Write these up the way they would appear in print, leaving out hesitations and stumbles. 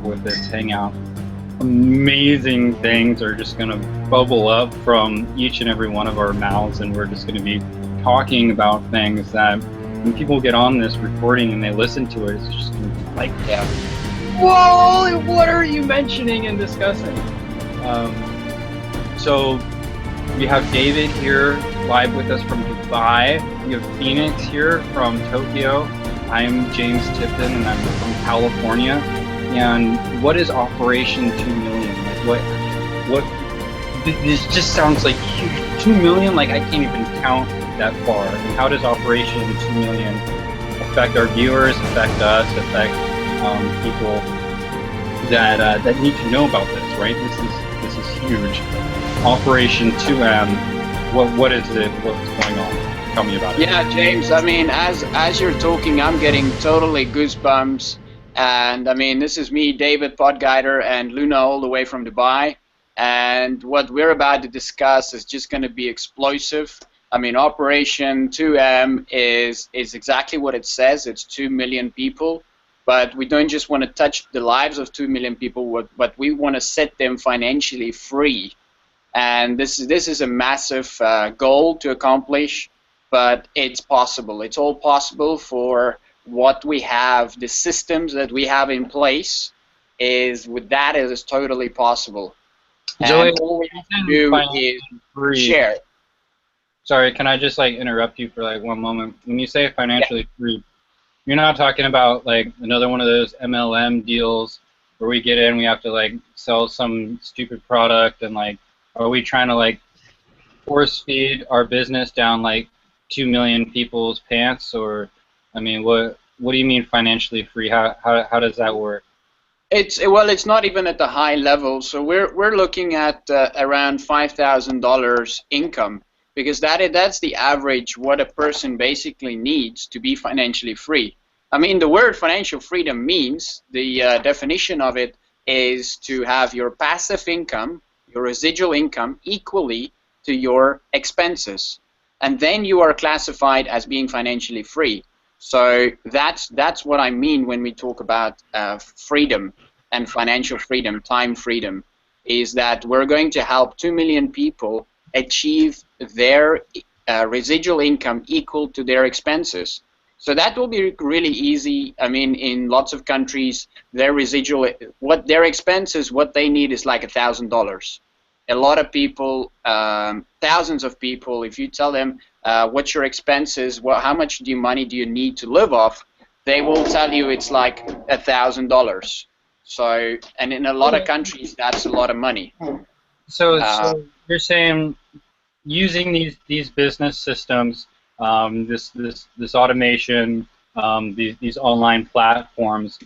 with this hangout. Amazing things are just going to bubble up from each and every one of our mouths, and we're just going to be talking about things that when people get on this recording and they listen to it, it's just going to be like, Yeah. whoa, what are you mentioning and discussing? So we have David here live with us from Dubai. We have Phoenix here from Tokyo. I'm James Tipton, and I'm from California. And what is Operation 2 million? Like what? This just sounds like huge. 2 million? Like I can't even count that far. And how does Operation 2 million affect our viewers, affect us, affect people that need to know about this? Right? This is huge. Operation 2M. What is it? What's going on? Tell me about it. Yeah, James. I mean, as you're talking, I'm getting totally goosebumps. And I mean, this is me, David Podguider, and Luna, all the way from Dubai. And what we're about to discuss is just going to be explosive. I mean, Operation 2M is exactly what it says. It's 2 million people. But we don't just want to touch the lives of 2 million people, but we want to set them financially free. And this is a massive goal to accomplish, but it's possible. It's all possible for what we have, the systems that we have in place. With that, it is totally possible. Joey, And all we have to do is share. Sorry, can I just like interrupt you for like one moment? When you say financially free, you're not talking about like another one of those MLM deals where we get in, we have to like sell some stupid product, and like, are we trying to like force feed our business down like 2 million people's pants? Or I mean, what do you mean financially free? How does that work? It's not even at the high level. So we're looking at around $5,000 income, because that's the average what a person basically needs to be financially free. I mean, the word financial freedom means, the definition of it is to have your passive income, your residual income, equally to your expenses, and then you are classified as being financially free. So that's what I mean when we talk about freedom and financial freedom, time freedom, is that we're going to help 2 million people achieve their residual income equal to their expenses. So that will be really easy. I mean, in lots of countries, their residual, their expenses, what they need is like $1,000. A lot of people, thousands of people, if you tell them what's your expenses, how much money do you need to live off, they will tell you it's like $1,000. So, and in a lot of countries, that's a lot of money. So you're saying using these business systems, this automation, these online platforms,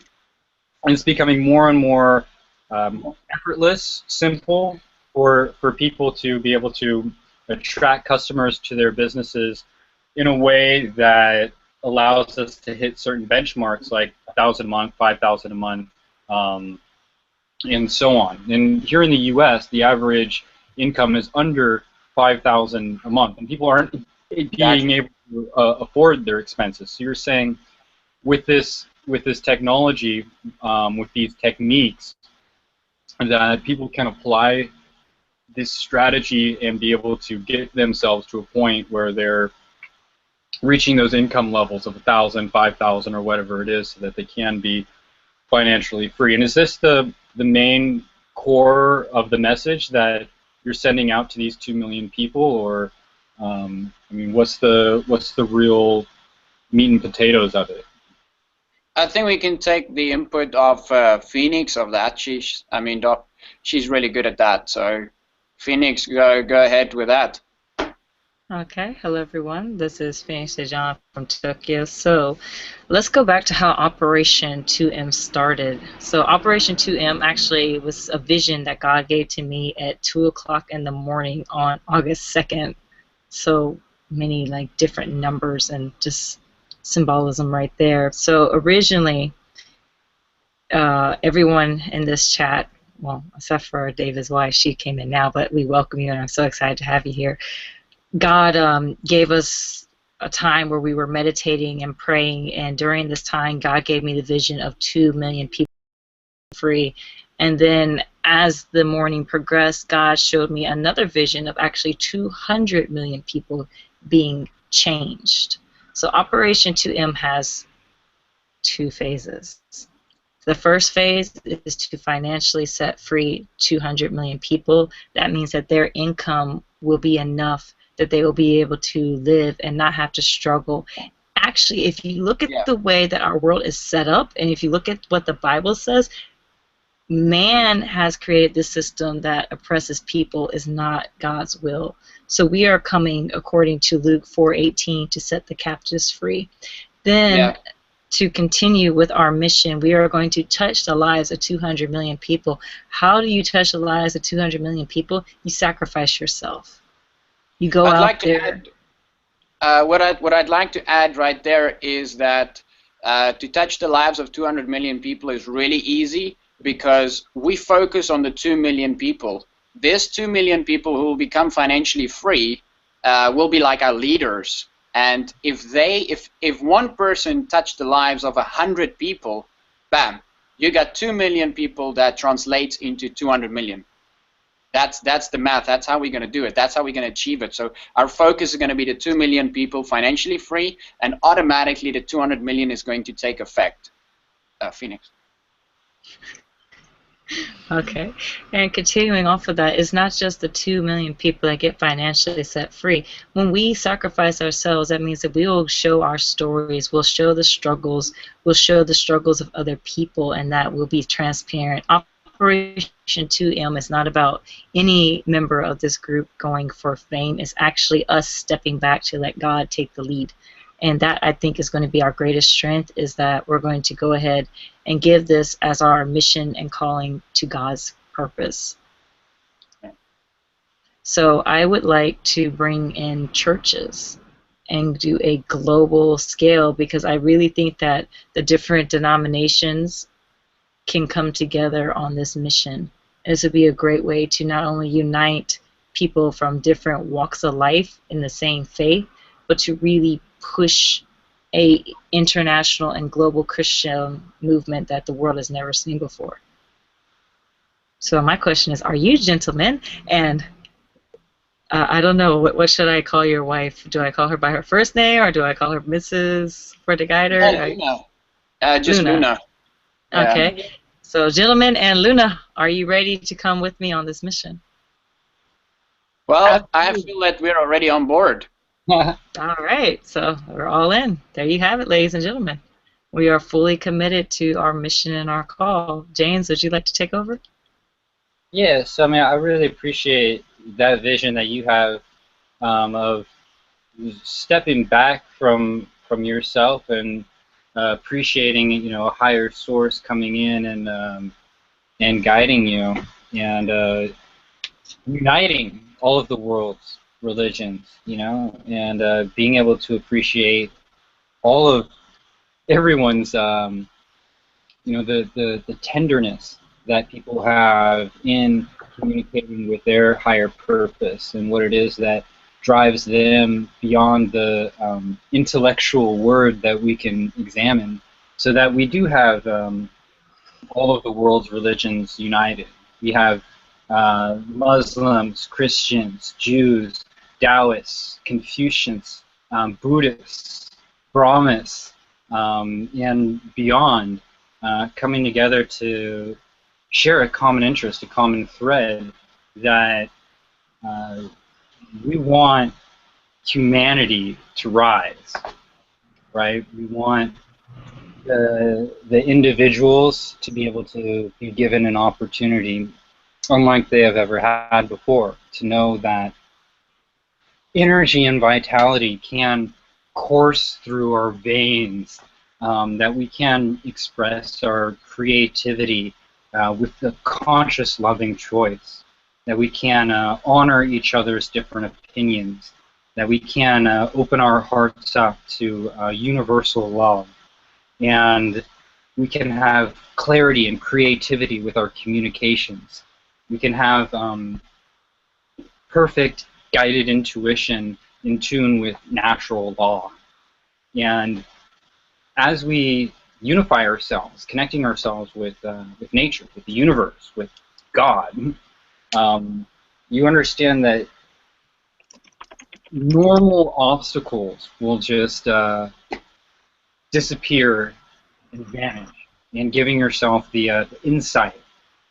and it's becoming more and more effortless, simple for people to be able to attract customers to their businesses in a way that allows us to hit certain benchmarks like 1,000 a month, 5,000 a month, and so on. And here in the U.S., the average income is under 5,000 a month, and people aren't being able to afford their expenses. So you're saying with this technology, with these techniques, that people can apply this strategy and be able to get themselves to a point where they're reaching those income levels of 1,000, 5,000, or whatever it is, so that they can be financially free. And is this the main core of the message that you're sending out to these 2 million people, or I mean, what's the real meat and potatoes of it? I think we can take the input of Phoenix of that. She's really good at that. So, Phoenix, go ahead with that. Okay, hello everyone. This is Phoenix Dejan from Tokyo. So let's go back to how Operation 2M started. So Operation 2M actually was a vision that God gave to me at 2 o'clock in the morning on August 2nd. So many like different numbers and just symbolism right there. So originally, everyone in this chat, well, except for David's wife, she came in now, but we welcome you and I'm so excited to have you here. God gave us a time where we were meditating and praying, and during this time, God gave me the vision of 2 million people free. And then as the morning progressed, God showed me another vision of actually 200 million people being changed. So Operation 2M has two phases. The first phase is to financially set free 200 million people. That means that their income will be enough that they will be able to live and not have to struggle. Actually, if you look at the way that our world is set up, and if you look at what the Bible says, man has created this system that oppresses people is not God's will. So we are coming, according to Luke 4:18, to set the captives free. Then, to continue with our mission, we are going to touch the lives of 200 million people. How do you touch the lives of 200 million people? You sacrifice yourself. You go out there. What I'd like to add right there is that to touch the lives of 200 million people is really easy, because we focus on the 2 million people. This 2 million people who will become financially free will be like our leaders. And if one person touched the lives of 100 people, bam, you got 2 million people that translates into 200 million. That's the math. That's how we're going to do it. That's how we're going to achieve it. So our focus is going to be the 2 million people financially free, and automatically the 200 million is going to take effect. Phoenix. Okay, and continuing off of that, it's not just the 2 million people that get financially set free. When we sacrifice ourselves, that means that we will show our stories, we'll show the struggles, we'll show the struggles of other people, and that will be transparent. Operation 2M is not about any member of this group going for fame. It's actually us stepping back to let God take the lead. And that, I think, is going to be our greatest strength, is that we're going to go ahead and give this as our mission and calling to God's purpose. So I would like to bring in churches and do a global scale, because I really think that the different denominations can come together on this mission. This would be a great way to not only unite people from different walks of life in the same faith, but to really push a international and global Christian movement that the world has never seen before. So my question is, are you gentlemen? And I don't know, what should I call your wife? Do I call her by her first name, or do I call her Mrs. Fortigator? Luna. Just Luna. Okay. Yeah. So gentlemen and Luna, are you ready to come with me on this mission? Well, I feel that we're already on board. All right, so we're all in. There you have it, ladies and gentlemen. We are fully committed to our mission and our call. James, would you like to take over? Yes, I mean, I really appreciate that vision that you have of stepping back from yourself and appreciating, a higher source coming in and guiding you, and uniting all of the world's religions, and being able to appreciate all of everyone's, the tenderness that people have in communicating with their higher purpose and what it is that drives them beyond the intellectual word that we can examine, so that we do have all of the world's religions united. We have Muslims, Christians, Jews, Taoists, Confucians, Buddhists, Brahmins, and beyond, coming together to share a common interest, a common thread, that we want humanity to rise, right? We want the individuals to be able to be given an opportunity unlike they have ever had before, to know that energy and vitality can course through our veins, that we can express our creativity with a conscious, loving choice, that we can honor each other's different opinions, that we can open our hearts up to universal love, and we can have clarity and creativity with our communications. We can have perfect guided intuition in tune with natural law. And as we unify ourselves, connecting ourselves with nature, with the universe, with God, you understand that normal obstacles will just disappear and vanish, and giving yourself the insight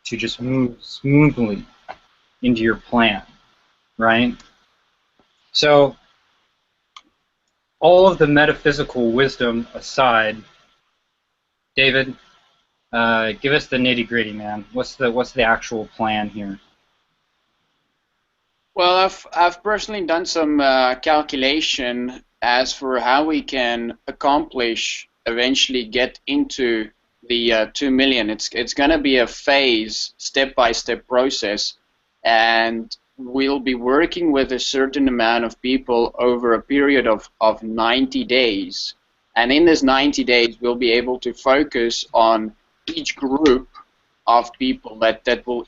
to just move smoothly into your plan, right? So, all of the metaphysical wisdom aside, David, give us the nitty-gritty, man. What's the actual plan here? Well, I've personally done some calculation as for how we can accomplish eventually get into the 2 million. It's going to be a phase, step-by-step process, and we'll be working with a certain amount of people over a period of 90 days. And in this 90 days, we'll be able to focus on each group of people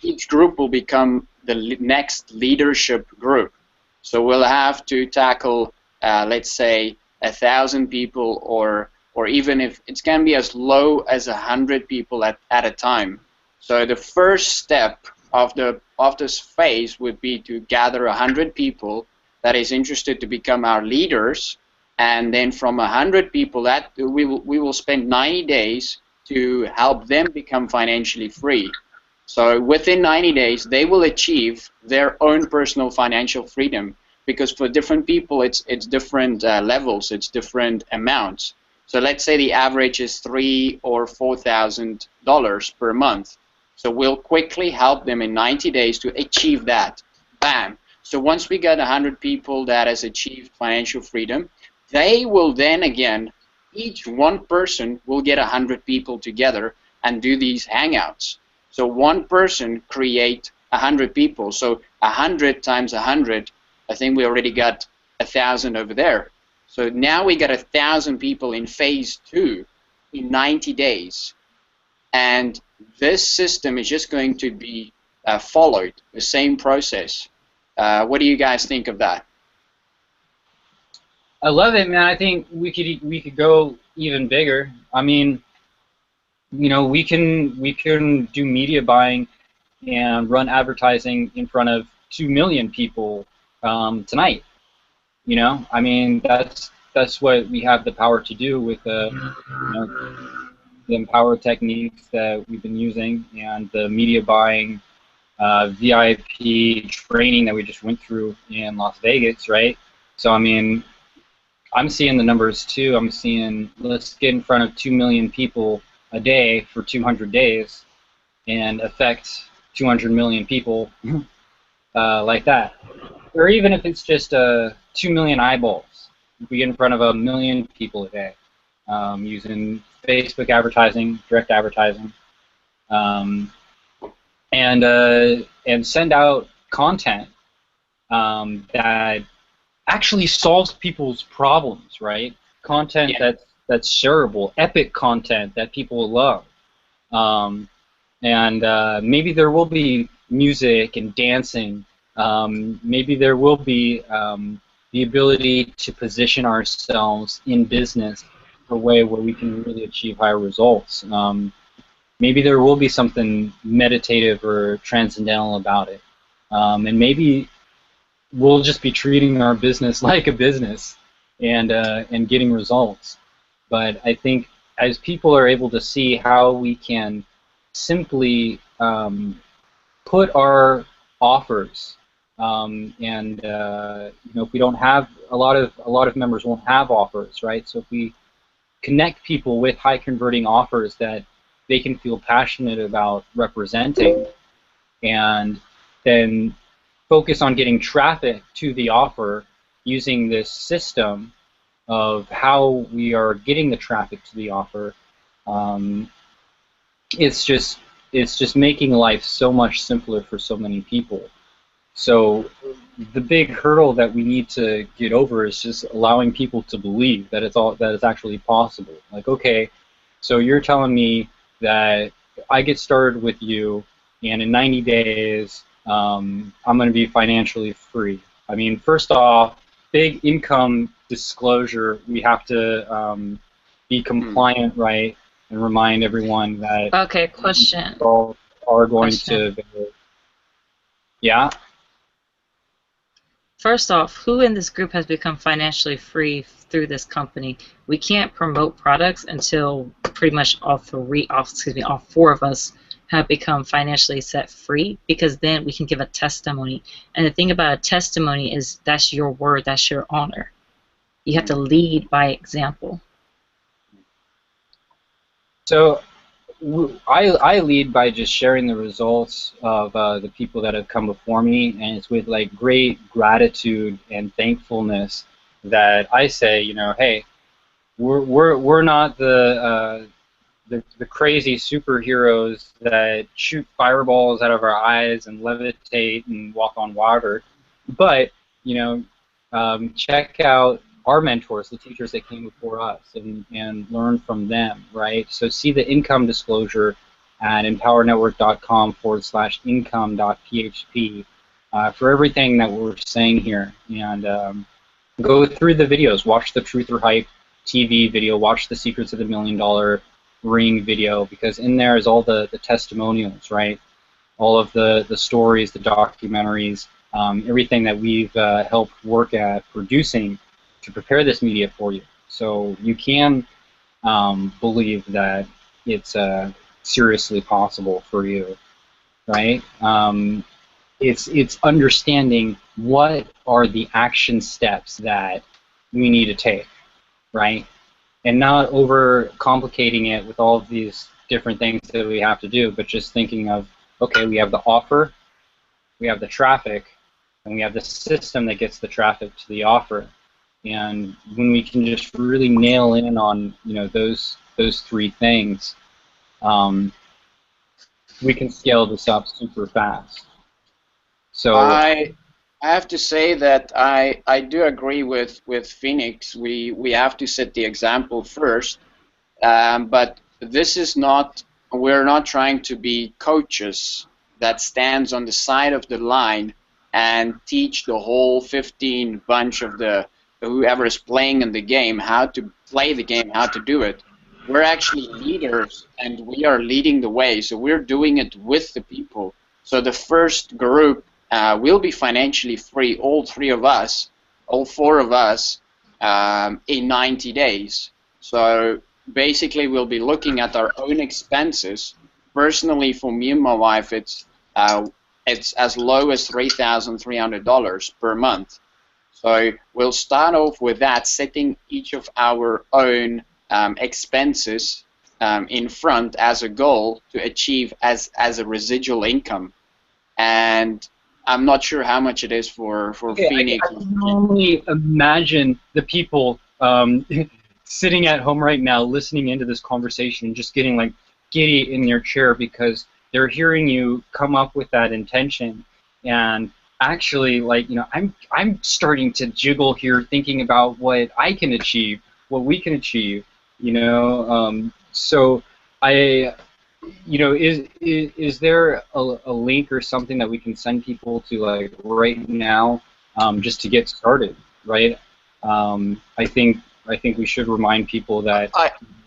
each group will become the next leadership group. So we'll have to tackle, let's say, 1,000 people, or even if it can be as low as 100 people at a time. So the first step of this phase would be to gather 100 people that is interested to become our leaders, and then from 100 people that we will spend 90 days to help them become financially free. So within 90 days, they will achieve their own personal financial freedom, because for different people, it's different levels, it's different amounts. So let's say the average is $3,000 or $4,000 per month. So we'll quickly help them in 90 days to achieve that. Bam. So once we get 100 people that has achieved financial freedom, they will then again, each one person will get 100 people together and do these hangouts. So one person create 100 people. So 100 times 100, I think we already got 1,000 over there. So now we got 1,000 people in phase 2 in 90 days. And this system is just going to be followed, the same process. What do you guys think of that? I love it, man. I think we could go even bigger. I mean, you know, we can do media buying and run advertising in front of 2 million people tonight. You know, I mean, that's what we have the power to do with you know, the Empower techniques that we've been using, and the media buying VIP training that we just went through in Las Vegas, right? So I mean, I'm seeing the numbers too. I'm seeing, let's get in front of 2 million people a day for 200 days and affect 200 million people like that. Or even if it's just 2 million eyeballs, if we get in front of 1 million people a day using Facebook advertising, direct advertising, and send out content that actually solves people's problems, right? Content that's shareable, epic content that people love. Maybe there will be music and dancing. Maybe there will be the ability to position ourselves in business in a way where we can really achieve higher results. Maybe there will be something meditative or transcendental about it. And maybe we'll just be treating our business like a business and getting results. But I think as people are able to see how we can simply put our offers, you know, if we don't have a lot of members won't have offers, right? So if we connect people with high converting offers that they can feel passionate about representing, and then focus on getting traffic to the offer using this system of how we are getting the traffic to the offer, it's just making life so much simpler for so many people. So the big hurdle that we need to get over is just allowing people to believe that it's actually possible. Like, okay, so you're telling me that I get started with you, and in 90 days I'm going to be financially free. I mean, first off, big income disclosure, we have to be compliant, right? and remind everyone that Okay, question. all are going Question. to, yeah. First off, who in this group has become financially free through this company? We can't promote products until pretty much all four of us have become financially set free, because then we can give a testimony. And the thing about a testimony is that's your word, that's your honor. You have to lead by example. So I lead by just sharing the results of the people that have come before me, and it's with like great gratitude and thankfulness that I say, you know, hey, we're not the crazy superheroes that shoot fireballs out of our eyes and levitate and walk on water, but you know, check out our mentors, the teachers that came before us, and learn from them, right? So see the income disclosure at empowernetwork.com/income.php for everything that we're saying here, and go through the videos, watch the Truth or Hype TV video, watch the Secrets of the $1 Million Ring video, because in there is all the testimonials, right? All of the stories, the documentaries, everything that we've helped work at producing to prepare this media for you. So you can believe that it's seriously possible for you, right? It's understanding what are the action steps that we need to take, right? And not over complicating it with all of these different things that we have to do, but just thinking of, okay, we have the offer, we have the traffic, and we have the system that gets the traffic to the offer. And when we can just really nail in on, you know, those three things, we can scale this up super fast. So I have to say that I do agree with Phoenix. We have to set the example first, but this is not. We're not trying to be coaches that stands on the side of the line and teach the whole 15 bunch of the whoever is playing in the game how to play the game, how to do it. We're actually leaders, and we are leading the way. So we're doing it with the people. So the first group will be financially free, all three of us, all four of us, in 90 days. So basically, we'll be looking at our own expenses. Personally, for me and my wife, it's as low as $3,300 per month. So we'll start off with that, setting each of our own expenses in front as a goal to achieve as a residual income. And I'm not sure how much it is for Phoenix. I can only imagine the people sitting at home right now listening into this conversation and just getting like giddy in their chair because they're hearing you come up with that intention, and actually, like, you know, I'm starting to jiggle here thinking about what I can achieve, what we can achieve, you know. So I, you know, is there a link or something that we can send people to, like, right now, just to get started, right? I think we should remind people that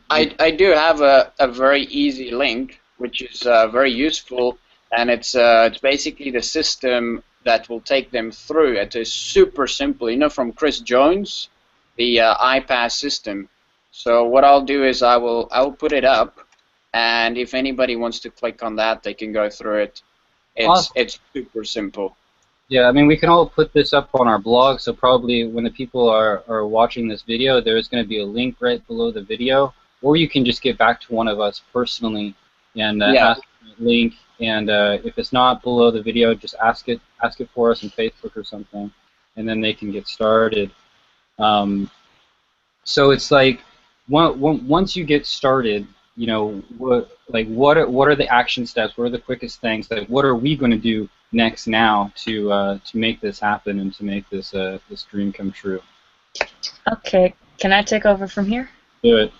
I do have a very easy link, which is very useful, and it's basically the system that will take them through. It is super simple, you know, from Chris Jones, the iPass system. So what I'll do is I'll put it up, and if anybody wants to click on that, they can go through it. It's super simple. Yeah, I mean, we can all put this up on our blog, so probably when the people are watching this video, there's going to be a link right below the video, or you can just get back to one of us personally and ask for the link, and if it's not below the video, just ask it for us on Facebook or something, and then they can get started. So it's like, once you get started, you know, what are the action steps? What are the quickest things? Like, what are we going to do next now to make this happen and to make this this dream come true? Okay, can I take over from here? Do it.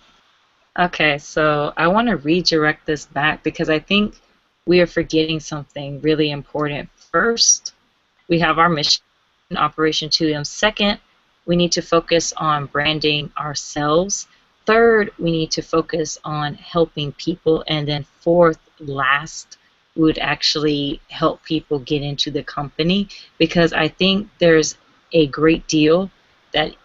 Okay, so I want to redirect this back because I think we are forgetting something really important. First, we have our mission, Operation 2M. Second, we need to focus on branding ourselves. third, we need to focus on helping people, and then fourth, last, would actually help people get into the company, because I think there's a great deal that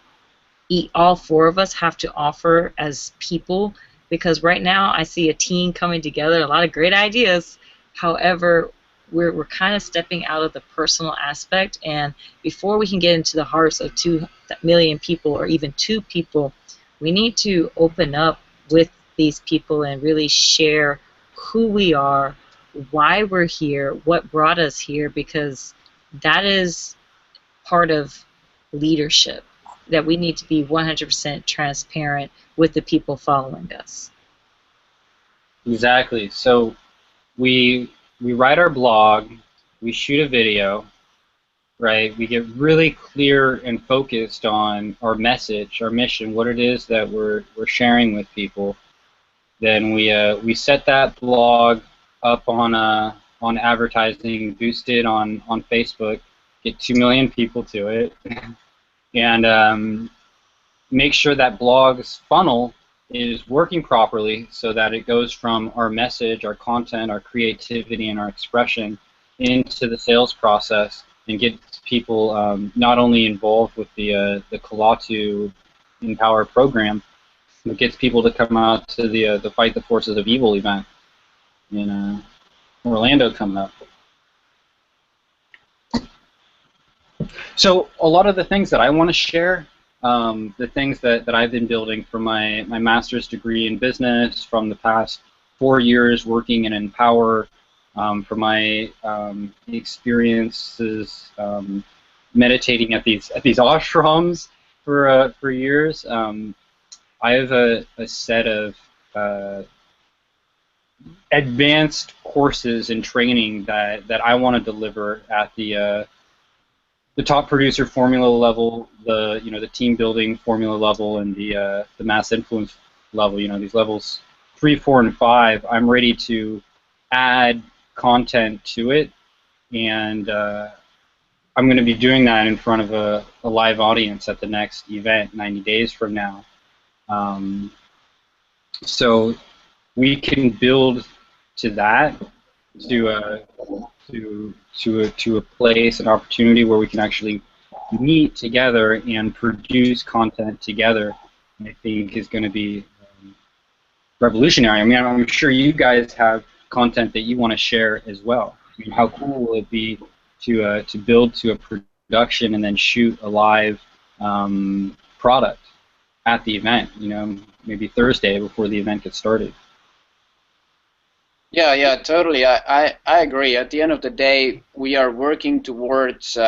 all four of us have to offer as people, because right now I see a team coming together, a lot of great ideas. However, we're kind of stepping out of the personal aspect, and before we can get into the hearts of 2 million people or even 2 people, we need to open up with these people and really share who we are, why we're here, what brought us here, because that is part of leadership, that we need to be 100% transparent with the people following us. Exactly. So we write our blog, we shoot a video, right? We get really clear and focused on our message, our mission, what it is that we're sharing with people. Then we set that blog up on advertising, boost it on Facebook, get 2 million people to it, and make sure that blog's funnel is working properly so that it goes from our message, our content, our creativity, and our expression into the sales process and gets people not only involved with the Kalatu Empower program, but gets people to come out to the Fight the Forces of Evil event in Orlando coming up. So a lot of the things that I want to share, the things that I've been building from my master's degree in business, from the past 4 years working in Empower, from my experiences meditating at these ashrams for years, I have a set of advanced courses and training that I want to deliver at the top producer formula level, the team building formula level, and the mass influence level. These levels 3, 4, and 5. I'm ready to add content to it, and I'm going to be doing that in front of a live audience at the next event 90 days from now. So we can build to that, to a place, an opportunity where we can actually meet together and produce content together. I think is going to be revolutionary. I mean, I'm sure you guys have content that you want to share as well. I mean, how cool will it be to build to a production and then shoot a live product at the event? Maybe Thursday before the event gets started. Yeah, totally. I agree. At the end of the day, we are working towards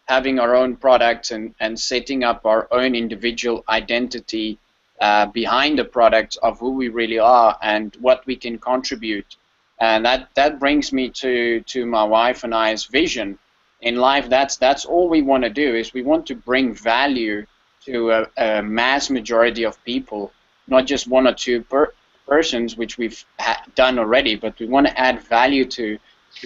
having our own products and setting up our own individual identity behind the products of who we really are and what we can contribute. And that brings me to my wife and I's vision in life. That's all we want to do, is we want to bring value to a mass majority of people, not just 1 or 2 persons, which we've done already, but we want to add value to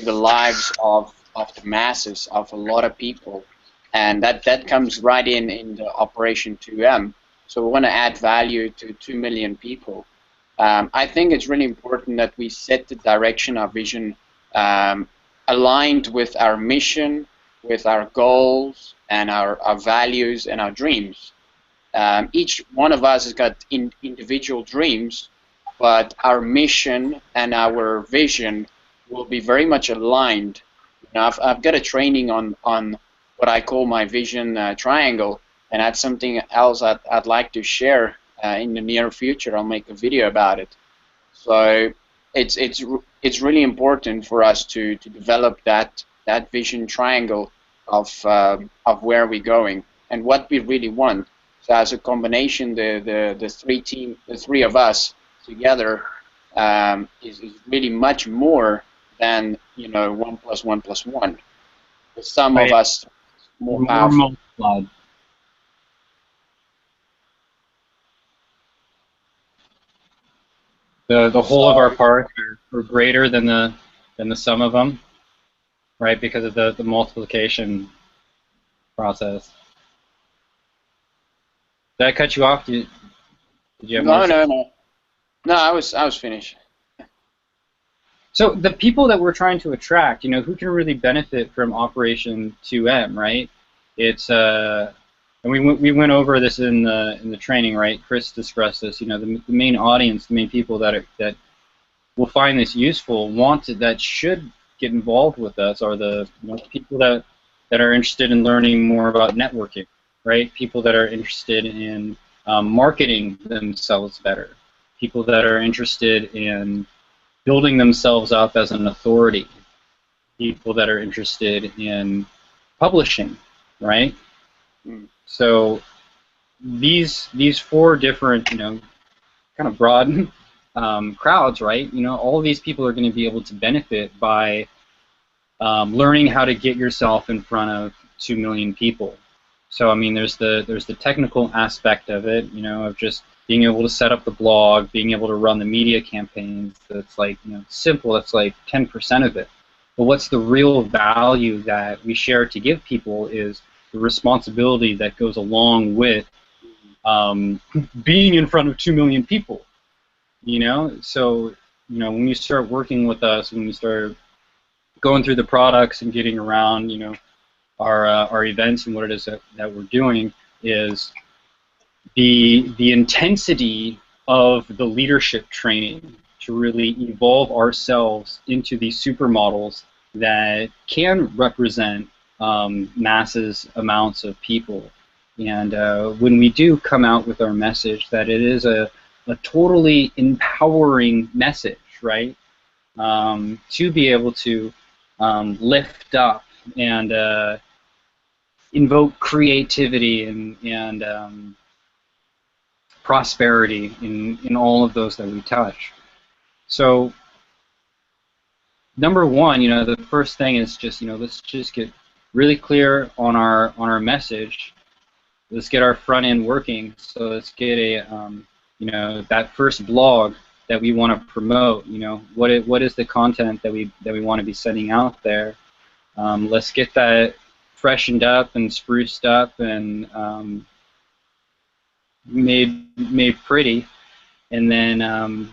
the lives of the masses, of a lot of people, and that comes right in the Operation 2M. So we want to add value to 2 million people. I think it's really important that we set the direction, our vision, aligned with our mission, with our goals, and our values and our dreams. Each one of us has got individual dreams, but our mission and our vision will be very much aligned. I've got a training on what I call my vision triangle, and that's something else I'd like to share in the near future. I'll make a video about it. So it's really important for us to develop that vision triangle of where we're going and what we really want. So as a combination, the three of us together is really much more than 1 + 1 + 1. The sum of us more powerful. The whole of our parts are greater than the sum of them, right? Because of the multiplication process. Did I cut you off? Did you have No, more? no, no. No, I was finished. So the people that we're trying to attract, you know, who can really benefit from Operation 2M, right? It's and we went over this in the training, right? Chris discussed this. You know, the main audience, the main people that will find this useful, that should get involved with us are the people that are interested in learning more about networking, right? People that are interested in marketing themselves better. People that are interested in building themselves up as an authority, people that are interested in publishing, right? So these four different, you know, kind of broad crowds, right? You know, all of these people are going to be able to benefit by learning how to get yourself in front of 2 million people. So I mean, there's the technical aspect of it, you know, of just being able to set up the blog, being able to run the media campaigns. That's like, you know, simple. That's like 10% of it. But what's the real value that we share to give people is the responsibility that goes along with being in front of 2 million people. You know, so you know, when you start working with us, when you start going through the products and getting around, you know, our events and what it is that we're doing is the intensity of the leadership training to really evolve ourselves into these supermodels that can represent masses amounts of people. And when we do come out with our message, that it is a totally empowering message, right? To be able to lift up and invoke creativity and prosperity in all of those that we touch. So number one, you know, the first thing is just, you know, let's just get really clear on our message. Let's get our front end working. So let's get a you know, that first blog that we want to promote. You know, what is the content that we want to be sending out there? Let's get that freshened up and spruced up and made pretty, and then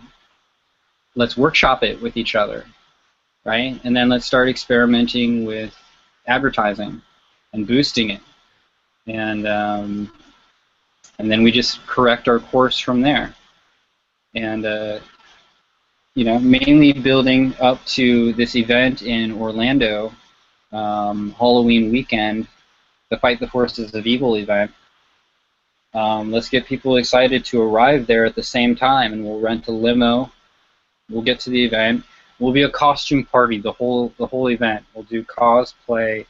let's workshop it with each other, right? And then let's start experimenting with advertising and boosting it, and then we just correct our course from there. And you know, mainly building up to this event in Orlando, Halloween weekend, the Fight the Forces of Evil event. Let's get people excited to arrive there at the same time, and we'll rent a limo. We'll get to the event. We'll be a costume party the whole event. We'll do cosplay,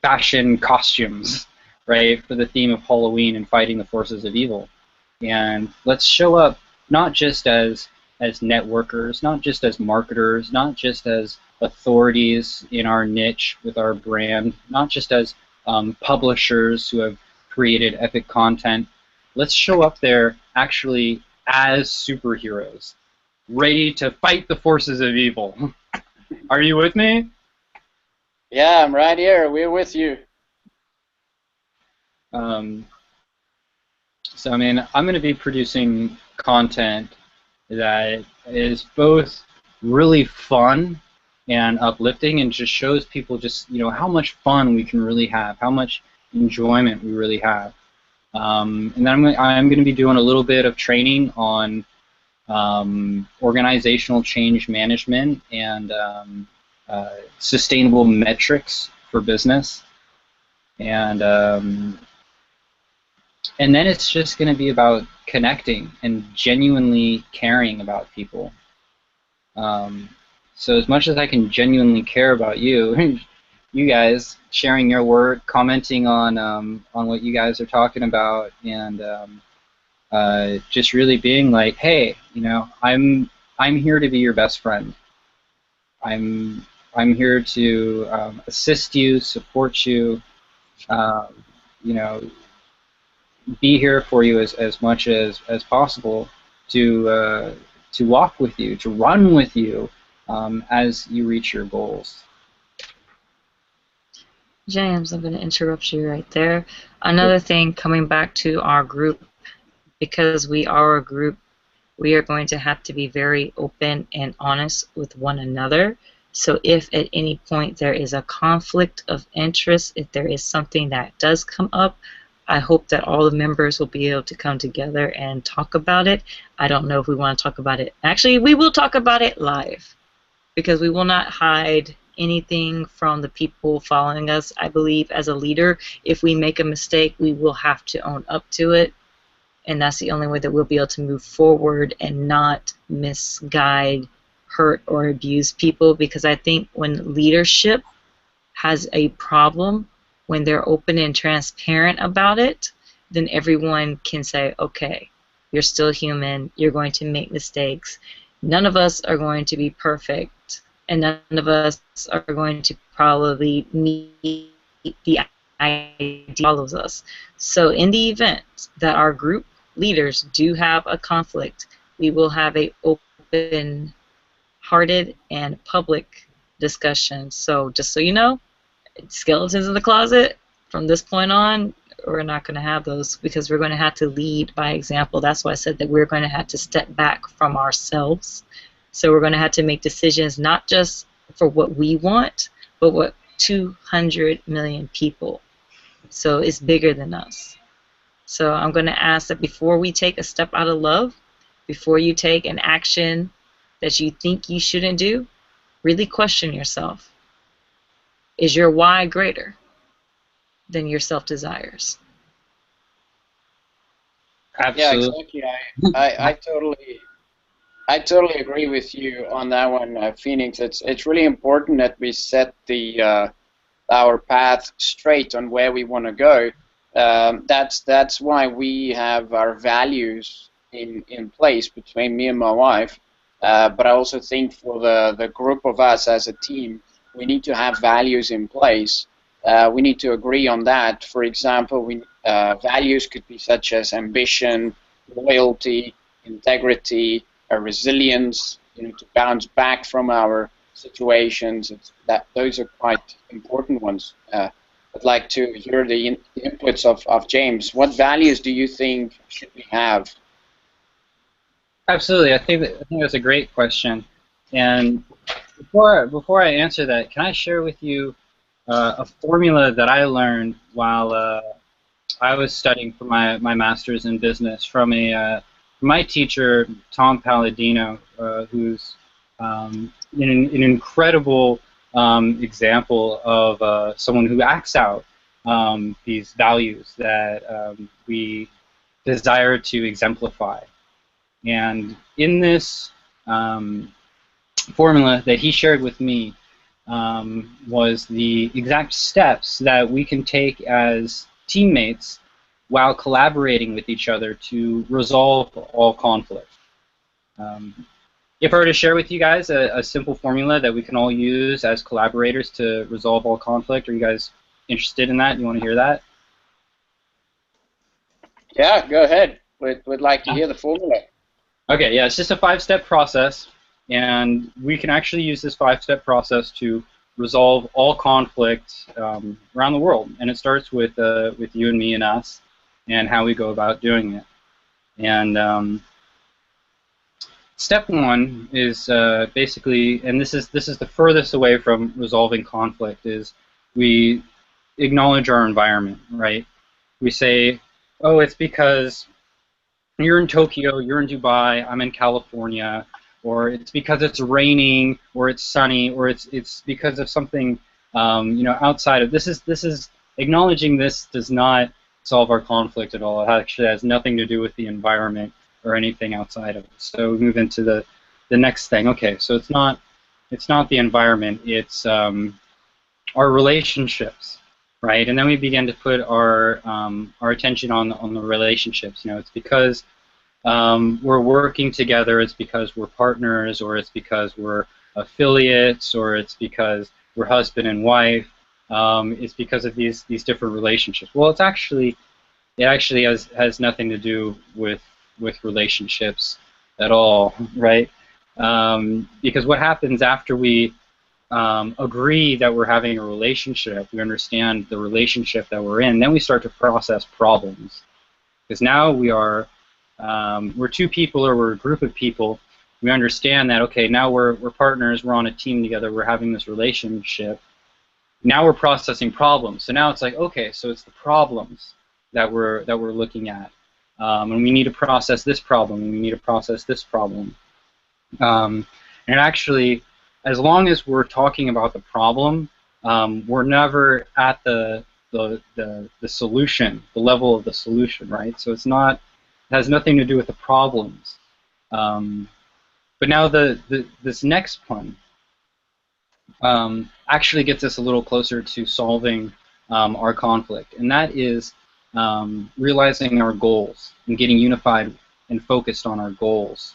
fashion costumes, right, for the theme of Halloween and fighting the forces of evil. And let's show up not just as networkers, not just as marketers, not just as authorities in our niche with our brand, not just as publishers who have created epic content. Let's show up there actually as superheroes, ready to fight the forces of evil. Are you with me? Yeah, I'm right here. We're with you. So I mean, I'm going to be producing content that is both really fun and uplifting, and just shows people just, you know, how much fun we can really have, how much enjoyment we really have. And then I'm going to be doing a little bit of training on organizational change management and sustainable metrics for business, and then it's just going to be about connecting and genuinely caring about people. So as much as I can genuinely care about you, you guys sharing your work, commenting on what you guys are talking about, and just really being like, hey, you know, I'm here to be your best friend. I'm here to assist you, support you, you know, be here for you as much as possible, to walk with you, to run with you as you reach your goals. James, I'm going to interrupt you right there. Another thing, coming back to our group because we are a group, we are going to have to be very open and honest with one another. So if at any point there is a conflict of interest, if there is something that does come up, I hope that all the members will be able to come together and talk about it. I don't know if we want to talk about it. Actually, we will talk about it live, because we will not hide anything from the people following us. I believe as a leader, if we make a mistake, we will have to own up to it. And that's the only way that we'll be able to move forward and not misguide, hurt, or abuse people. Because I think when leadership has a problem, when they're open and transparent about it, then everyone can say, okay, you're still human, you're going to make mistakes. None of us are going to be perfect, and none of us are going to probably meet the idea that follows us. So in the event that our group leaders do have a conflict, we will have a open-hearted and public discussion. So just so you know, skeletons in the closet, from this point on, we're not going to have those, because we're going to have to lead by example. That's why I said that we're going to have to step back from ourselves. So we're going to have to make decisions not just for what we want, but what 200 million people. So it's bigger than us. So I'm going to ask that before we take a step out of love, before you take an action that you think you shouldn't do, really question yourself. Is your why greater than your self-desires? Absolutely. Yeah, exactly. I totally agree with you on that one, Phoenix. It's really important that we set our path straight on where we want to go. That's why we have our values in place between me and my wife. But I also think for the group of us as a team, we need to have values in place. We need to agree on that. For example, values could be such as ambition, loyalty, integrity, resilience, to bounce back from our situations. Those are quite important ones. I'd like to hear the inputs of James. What values do you think should we have? Absolutely. I think that's a great question. And before I answer that, can I share with you a formula that I learned while I was studying for my master's in business from my teacher, Tom Palladino, who's an incredible example of someone who acts out these values that we desire to exemplify. And in this formula that he shared with me was the exact steps that we can take as teammates while collaborating with each other to resolve all conflict. If I were to share with you guys a simple formula that we can all use as collaborators to resolve all conflict, are you guys interested in that? You want to hear that? Yeah, go ahead. We'd like to hear the formula. Okay, yeah, it's just a 5-step process, and we can actually use this 5-step process to resolve all conflict around the world. And it starts with you and me and us, and how we go about doing it. And step 1 is basically, and this is the furthest away from resolving conflict, is we acknowledge our environment, right? We say, oh, it's because you're in Tokyo, you're in Dubai, I'm in California, or it's because it's raining, or it's sunny, or it's because of something outside of this. Is acknowledging this does not solve our conflict at all. It actually has nothing to do with the environment or anything outside of it. So we move into the next thing. Okay, so it's not the environment, it's our relationships, right? And then we begin to put our attention on the relationships. It's because we're working together, it's because we're partners, or it's because we're affiliates, or it's because we're husband and wife. It's because of these different relationships. Well, it actually has nothing to do with relationships at all, right? Because what happens after we agree that we're having a relationship, we understand the relationship that we're in, then we start to process problems. Because now we are we're two people or we're a group of people, we understand that, okay, now we're partners, we're on a team together, we're having this relationship. Now we're processing problems. So now it's like, okay, so it's the problems that we're looking at. And we need to process this problem, and we need to process this problem. And actually, as long as we're talking about the problem, we're never at the solution, the level of the solution, right? So it has nothing to do with the problems. But now this next one actually gets us a little closer to solving our conflict, and that is realizing our goals and getting unified and focused on our goals.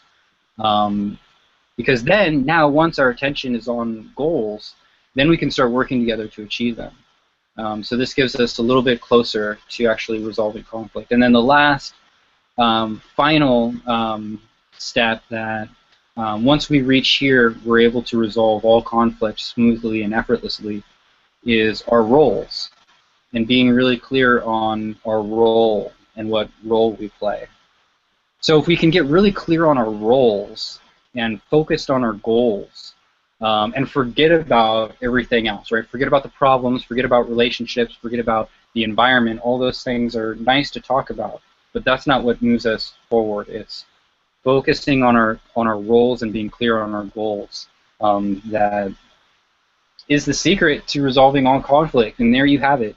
Because then, now, once our attention is on goals, then we can start working together to achieve them. So this gives us a little bit closer to actually resolving conflict. And then the last, final step that once we reach here, we're able to resolve all conflict smoothly and effortlessly, is our roles, and being really clear on our role and what role we play. So if we can get really clear on our roles and focused on our goals, and forget about everything else, right? Forget about the problems, forget about relationships, forget about the environment. All those things are nice to talk about, but that's not what moves us forward. It's focusing on our roles and being clear on our goals. That is the secret to resolving all conflict, and there you have it.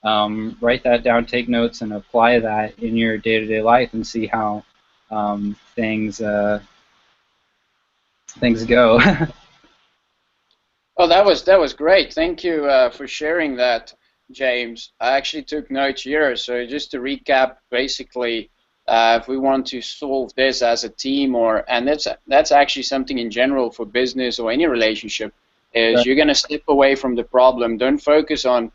Write that down, take notes, and apply that in your day-to-day life, and see how things go. Oh, that was great. Thank you for sharing that, James. I actually took notes here. So just to recap, basically, if we want to solve this as a team, and that's actually something in general for business or any relationship, is Right. you're going to step away from the problem. Don't focus on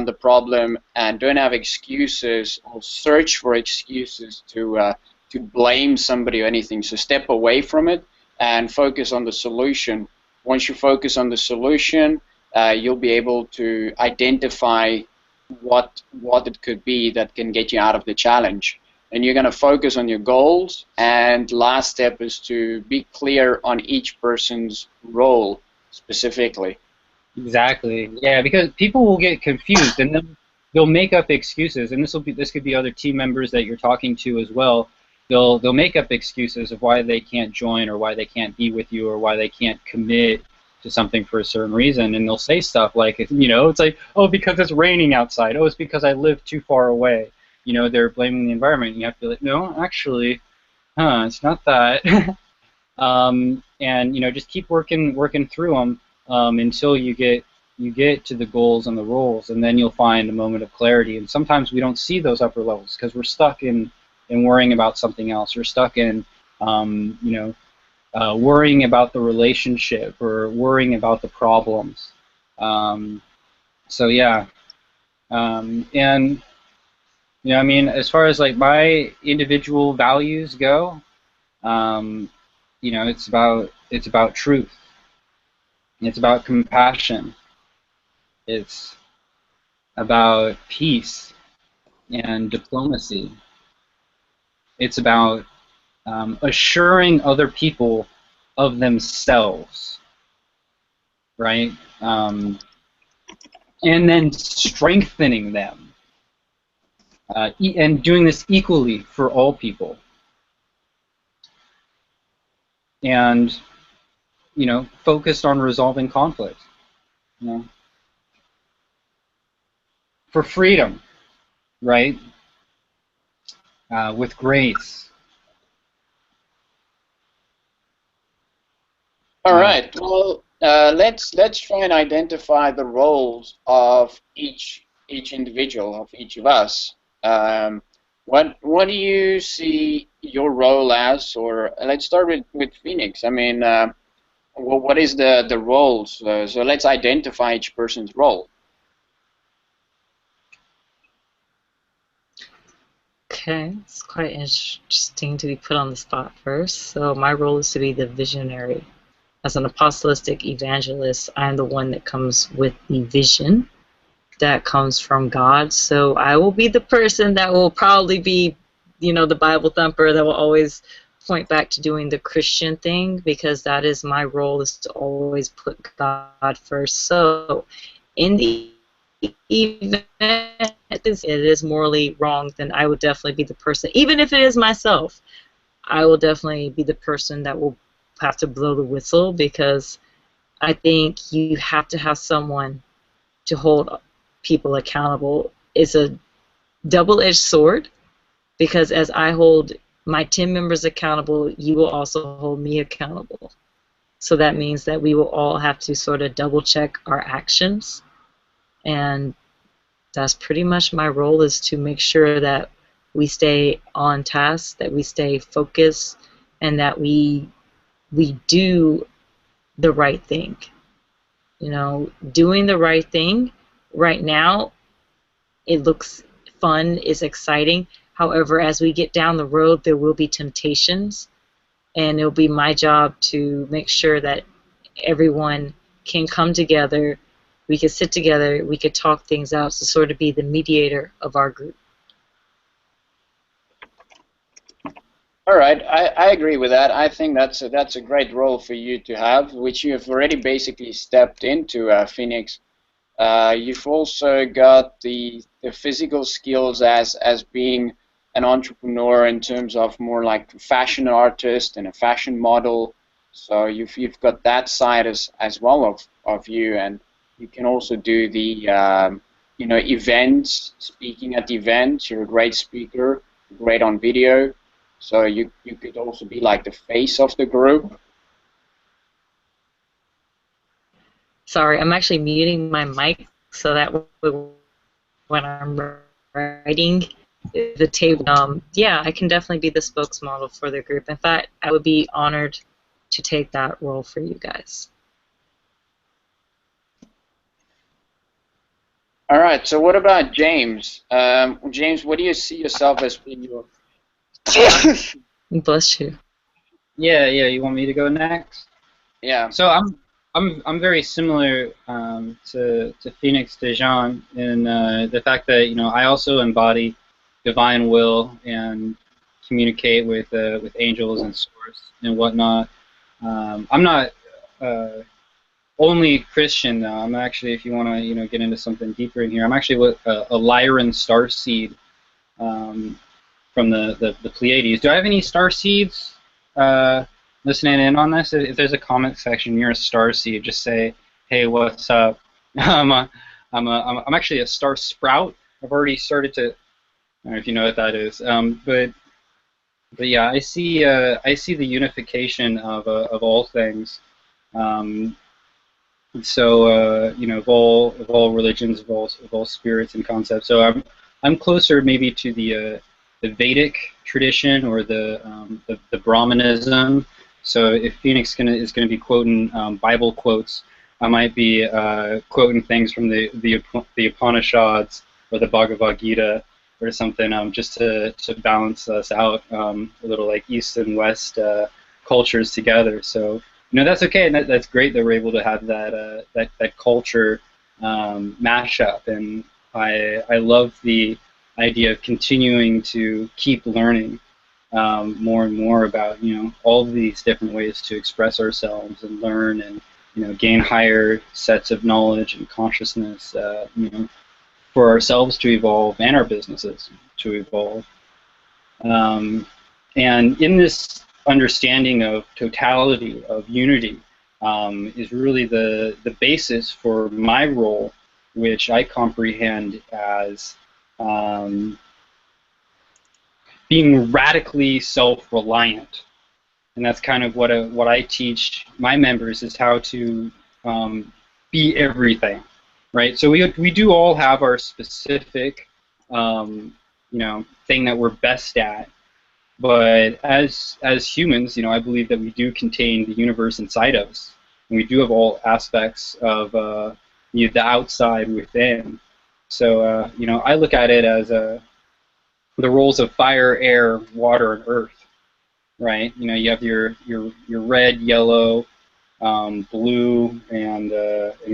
the problem, and don't have excuses or search for excuses to blame somebody or anything. So step away from it and focus on the solution. Once you focus on the solution, you'll be able to identify what it could be that can get you out of the challenge. And you're going to focus on your goals. And last step is to be clear on each person's role specifically. Exactly. Yeah, because people will get confused, and then they'll make up excuses, and this could be other team members that you're talking to as well. They'll make up excuses of why they can't join, or why they can't be with you, or why they can't commit to something for a certain reason, and they'll say stuff like, it's like, oh, because it's raining outside. Oh, it's because I live too far away. They're blaming the environment. You have to be like, no, actually, it's not that. And just keep working through them until you get to the goals and the roles, and then you'll find a moment of clarity. And sometimes we don't see those upper levels because we're stuck in worrying about something else. We're stuck in worrying about the relationship, or worrying about the problems. So yeah, and as far as like my individual values go, it's about truth. It's about compassion. It's about peace and diplomacy. It's about assuring other people of themselves, right? And then strengthening them, and doing this equally for all people. And focused on resolving conflict. For freedom, right? With grace. All right. Well, let's try and identify the roles of each individual, of each of us. What do you see your role as? Or let's start with Phoenix. I mean, what is the roles? So let's identify each person's role. Okay, it's quite interesting to be put on the spot first. So my role is to be the visionary. As an apostolic evangelist, I'm the one that comes with the vision that comes from God. So I will be the person that will probably be the Bible thumper that will always point back to doing the Christian thing, because that is my role, is to always put God first. So in the event it is morally wrong, then I would definitely be the person, even if it is myself, I will definitely be the person that will have to blow the whistle, because I think you have to have someone to hold people accountable. It's a double-edged sword, because as I hold my 10 members accountable, you will also hold me accountable. So that means that we will all have to sort of double-check our actions, and that's pretty much my role, is to make sure that we stay on task, that we stay focused, and that we do the right thing. Doing the right thing right now, it looks fun, it's exciting. However, as we get down the road, there will be temptations, and it'll be my job to make sure that everyone can come together, we could sit together, we could talk things out, to sort of be the mediator of our group. All right, I agree with that. I think that's a great role for you to have, which you have already basically stepped into, Phoenix. You've also got the physical skills as being an entrepreneur, in terms of more like a fashion artist and a fashion model. So you've got that side as well of you, and you can also do the events, speaking at events. You're a great speaker, great on video. So you could also be like the face of the group. Sorry, I'm actually muting my mic so that when I'm writing the table, yeah, I can definitely be the spokesmodel for the group. In fact, I would be honored to take that role for you guys. All right, so what about James? James, what do you see yourself as being your... Bless you. Yeah. You want me to go next? Yeah. So I'm very similar to Phoenix Dejan in the fact that I also embody divine will and communicate with angels and source and whatnot. I'm not only Christian though. I'm actually, if you want to get into something deeper in here, I'm actually with a Lyran starseed from the Pleiades. Do I have any starseeds listening in on this? If there's a comment section, you're a starseed, just say, "Hey, what's up?" I'm actually a star sprout. I've already started to. I don't know if you know what that is, but yeah, I see the unification of all things. Of all religions, of all spirits and concepts. So I'm closer maybe to the Vedic tradition, or the Brahmanism. So if Phoenix is gonna be quoting Bible quotes, I might be quoting things from the Upanishads or the Bhagavad Gita or something, just to balance us out, a little, like East and West cultures together. So that's okay, and that's great that we're able to have that culture mashup, and I love the idea of continuing to keep learning more and more about all of these different ways to express ourselves and learn, and gain higher sets of knowledge and consciousness for ourselves to evolve, and our businesses to evolve. And in this understanding of totality, of unity, is really the basis for my role, which I comprehend as being radically self-reliant. And that's kind of what I teach my members, is how to be everything, right? So we do all have our specific thing that we're best at, but as humans, I believe that we do contain the universe inside of us, and we do have all aspects of the outside within. So I look at it as the roles of fire, air, water, and earth, right? You have your red, yellow, blue, and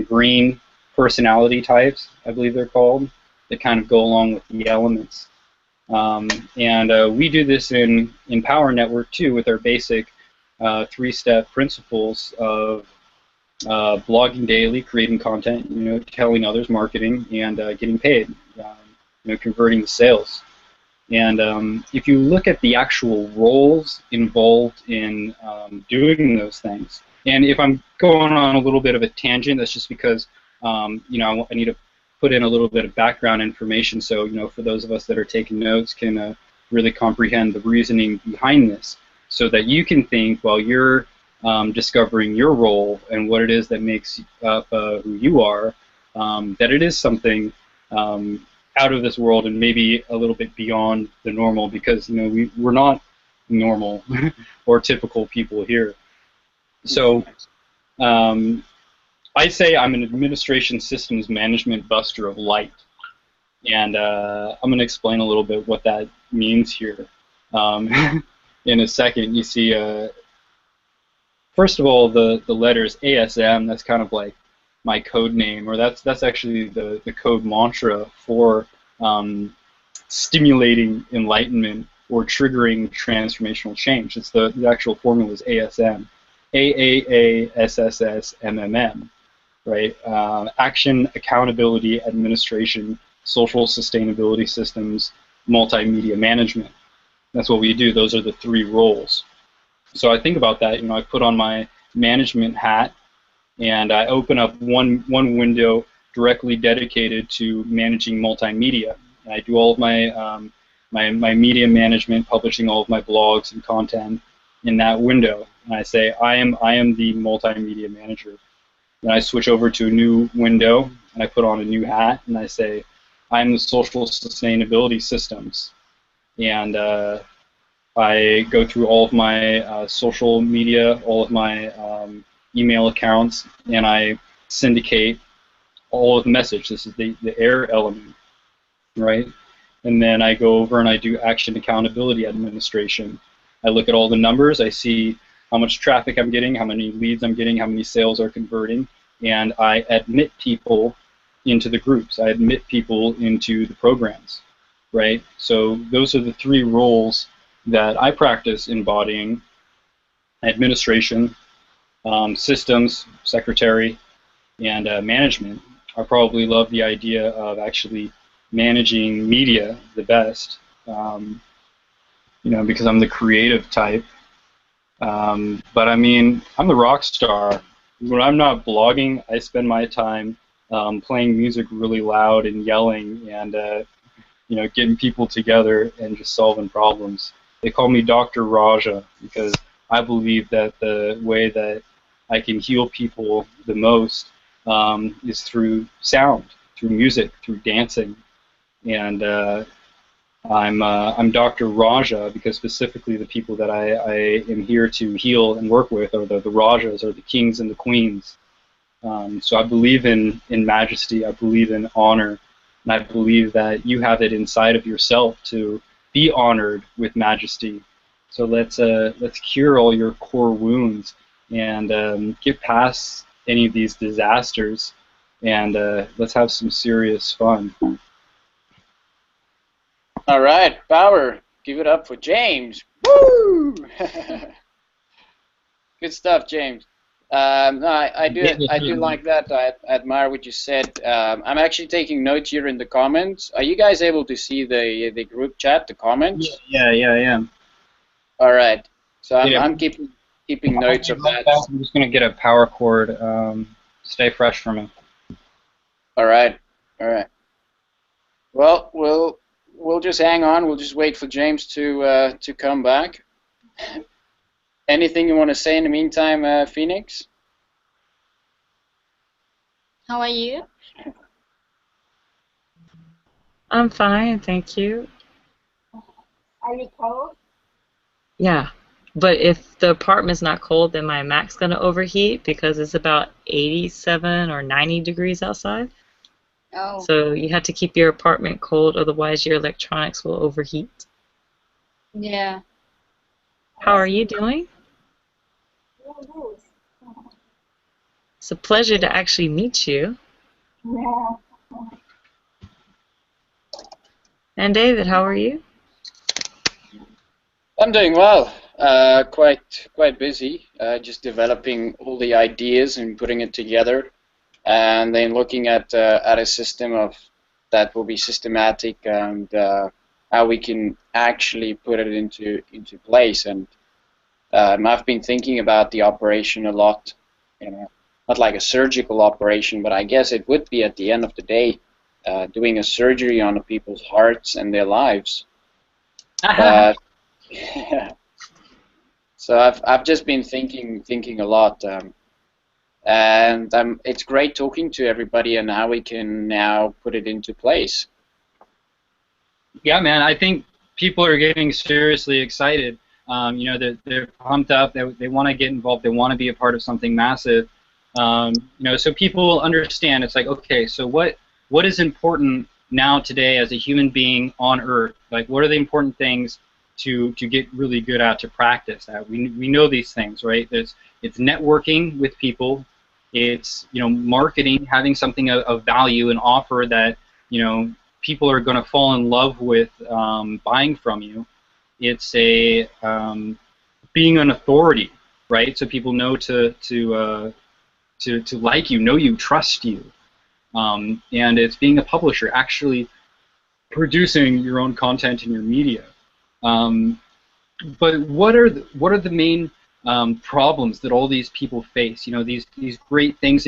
green personality types, I believe they're called, that kind of go along with the elements. And we do this in Power Network too, with our basic 3-step principles of blogging daily, creating content, telling others, marketing, and getting paid, converting the sales. And if you look at the actual roles involved in doing those things, and if I'm going on a little bit of a tangent, that's just because I need to put in a little bit of background information, so for those of us that are taking notes can really comprehend the reasoning behind this, so that you can think while you're discovering your role and what it is that makes up who you are, that it is something out of this world and maybe a little bit beyond the normal, because we're not normal or typical people here. So I say I'm an administration systems management buster of light, and I'm going to explain a little bit what that means here in a second. You see, first of all, the letters ASM, that's kind of like my code name, or that's actually the code mantra for stimulating enlightenment or triggering transformational change. It's the actual formula is ASM, AAASSSMMM, right? Action, accountability, administration, social sustainability systems, multimedia management. That's what we do. Those are the 3 roles. So I think about that. I put on my management hat, and I open up one window directly dedicated to managing multimedia. And I do all of my my media management, publishing all of my blogs and content in that window. And I say I am the multimedia manager. Then I switch over to a new window, and I put on a new hat, and I say I am the social sustainability systems. And I go through all of my social media, all of my email accounts, and I syndicate all of the message. This is the air element, right? And then I go over and I do action accountability administration. I look at all the numbers. I see how much traffic I'm getting, how many leads I'm getting, how many sales are converting, and I admit people into the groups. I admit people into the programs, right? So those are the 3 roles that I practice embodying: administration, systems, secretary, and management. I probably love the idea of actually managing media the best, because I'm the creative type. But I mean, I'm the rock star. When I'm not blogging, I spend my time playing music really loud and yelling and getting people together and just solving problems. They call me Dr. Raja because I believe that the way that I can heal people the most is through sound, through music, through dancing. And I'm Dr. Raja because specifically the people that I am here to heal and work with are the Rajas, or the kings and the queens. So I believe in majesty, I believe in honor, and I believe that you have it inside of yourself to be honored with majesty. So let's cure all your core wounds and get past any of these disasters, and let's have some serious fun. All right, power. Give it up for James. Woo! Good stuff, James. No, I do like that. I admire what you said. I'm actually taking notes here in the comments. Are you guys able to see the group chat, the comments? Yeah, I am. All right. So I'm keeping notes of that. I'm just gonna get a power cord. Stay fresh for me. All right. Well, we'll just hang on. We'll just wait for James to come back. Anything you want to say in the meantime, Phoenix? How are you? I'm fine, thank you. Are you cold? Yeah, but if the apartment's not cold, then my Mac's going to overheat because it's about 87 or 90 degrees outside. Oh. So you have to keep your apartment cold, otherwise your electronics will overheat. Yeah. How are you doing? It's a pleasure to actually meet you. Yeah. And David, how are you? I'm doing well. Quite busy. Just developing all the ideas and putting it together, and then looking at a system of that will be systematic and how we can actually put it into place. And I've been thinking about the operation a lot. You know, not like a surgical operation, but I guess it would be at the end of the day, doing a surgery on people's hearts and their lives. Uh, So I've just been thinking a lot, and it's great talking to everybody and how we can now put it into place. Yeah, man, I think people are getting seriously excited. You know, they're pumped up. They want to get involved. They want to be a part of something massive. You know, so people understand. It's like, okay, so what is important now today as a human being on Earth? Like, what are the important things to get really good at, to practice that? We know these things, right? It's networking with people. It's, you know, marketing, having something of value and offer that, you know, people are going to fall in love with buying from you. It's a being an authority, right? So people know to like you, know you, trust you. And it's being a publisher, actually producing your own content in your media. But what are the main problems that all these people face? You know, these great things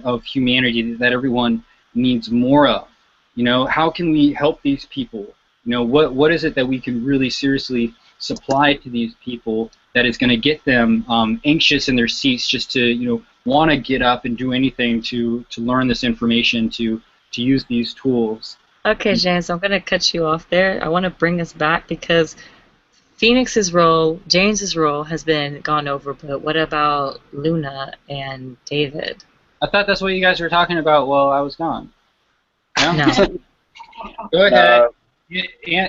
of humanity that everyone needs more of. You know, how can we help these people? You know, what is it that we can really seriously supply to these people that is going to get them anxious in their seats, just to, you know, want to get up and do anything to learn this information, to use these tools. Okay, James, I'm going to cut you off there. I want to bring us back because Phoenix's role, James's role has been gone over, but what about Luna and David? I thought that's what you guys were talking about while I was gone. No. Go ahead.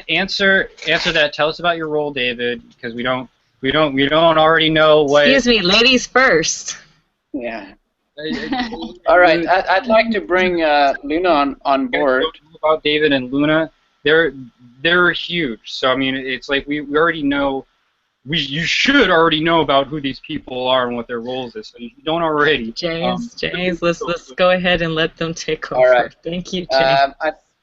Answer that. Tell us about your role, David, because we don't already know what. Excuse me, ladies first. Yeah. All right. I'd like to bring Luna on board. About David and Luna, they're huge. So I mean, it's like we already know. You should already know about who these people are and what their roles is. So if you don't already. James, let's go ahead and let them take over. All right. Thank you, James.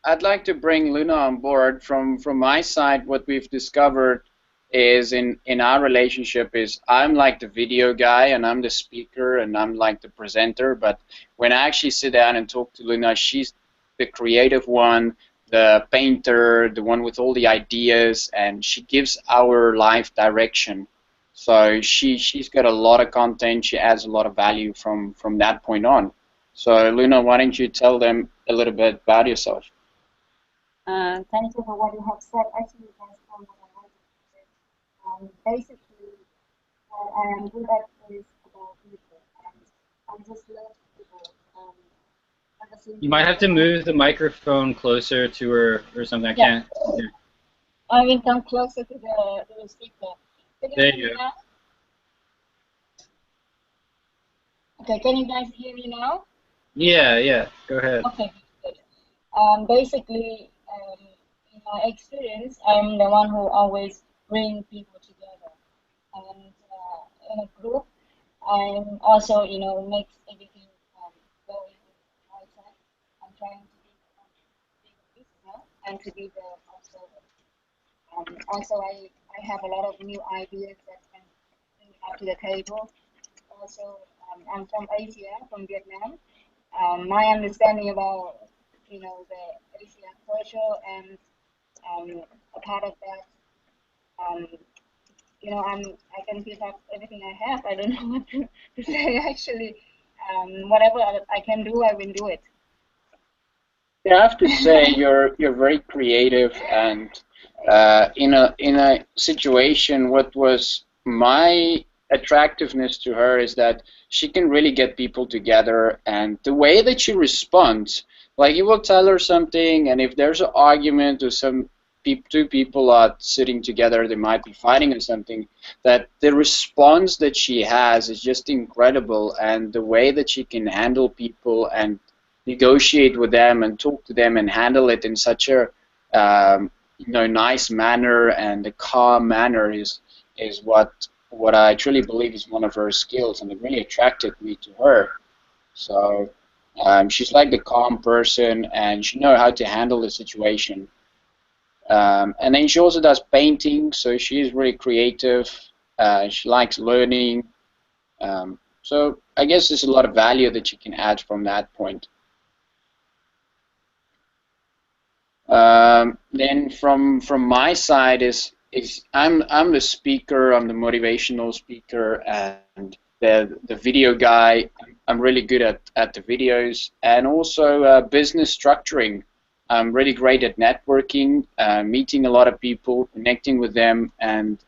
I'd like to bring Luna on board. From my side, what we've discovered is in our relationship is I'm like the video guy and I'm the speaker and I'm like the presenter. But when I actually sit down and talk to Luna, she's the creative one, the painter, the one with all the ideas, and she gives our life direction. So she's got a lot of content. She adds a lot of value from that point on. So Luna, why don't you tell them a little bit about yourself? Thank you for what you have said. Actually, that's what I wanted to say. Basically, I am good at this about people, and I just love people. You might have to move the microphone closer to her or something. I can't. Yeah. I will come closer to the speaker. There you go. Okay, can you guys hear me now? Yeah. Go ahead. Okay, good. Basically, in my experience, I'm the one who always brings people together, and in a group, I'm also, you know, makes everything go in the right track. I'm trying to be the listener and to be the observer. Also, I have a lot of new ideas that can bring up to the table. Also, I'm from Asia, from Vietnam. My understanding about, you know, the Asian culture and a part of that, you know, I can give up everything I have. I don't know what to say actually. Whatever I can do, I will do it. Yeah, I have to say you're very creative, and in a situation, what was my attractiveness to her is that she can really get people together, and the way that she responds, like you will tell her something, and if there's an argument or two people are sitting together, they might be fighting or something, that the response that she has is just incredible, and the way that she can handle people and negotiate with them and talk to them and handle it in such a you know, nice manner and a calm manner is is what I truly believe is one of her skills, and it really attracted me to her. So she's like the calm person, and she knows how to handle the situation. And then she also does painting, so she is really creative. She likes learning. So I guess there's a lot of value that you can add from that point. Then from my side is I'm the speaker, I'm the motivational speaker, and the video guy. I'm really good at the videos, and also business structuring. I'm really great at networking, meeting a lot of people, connecting with them, and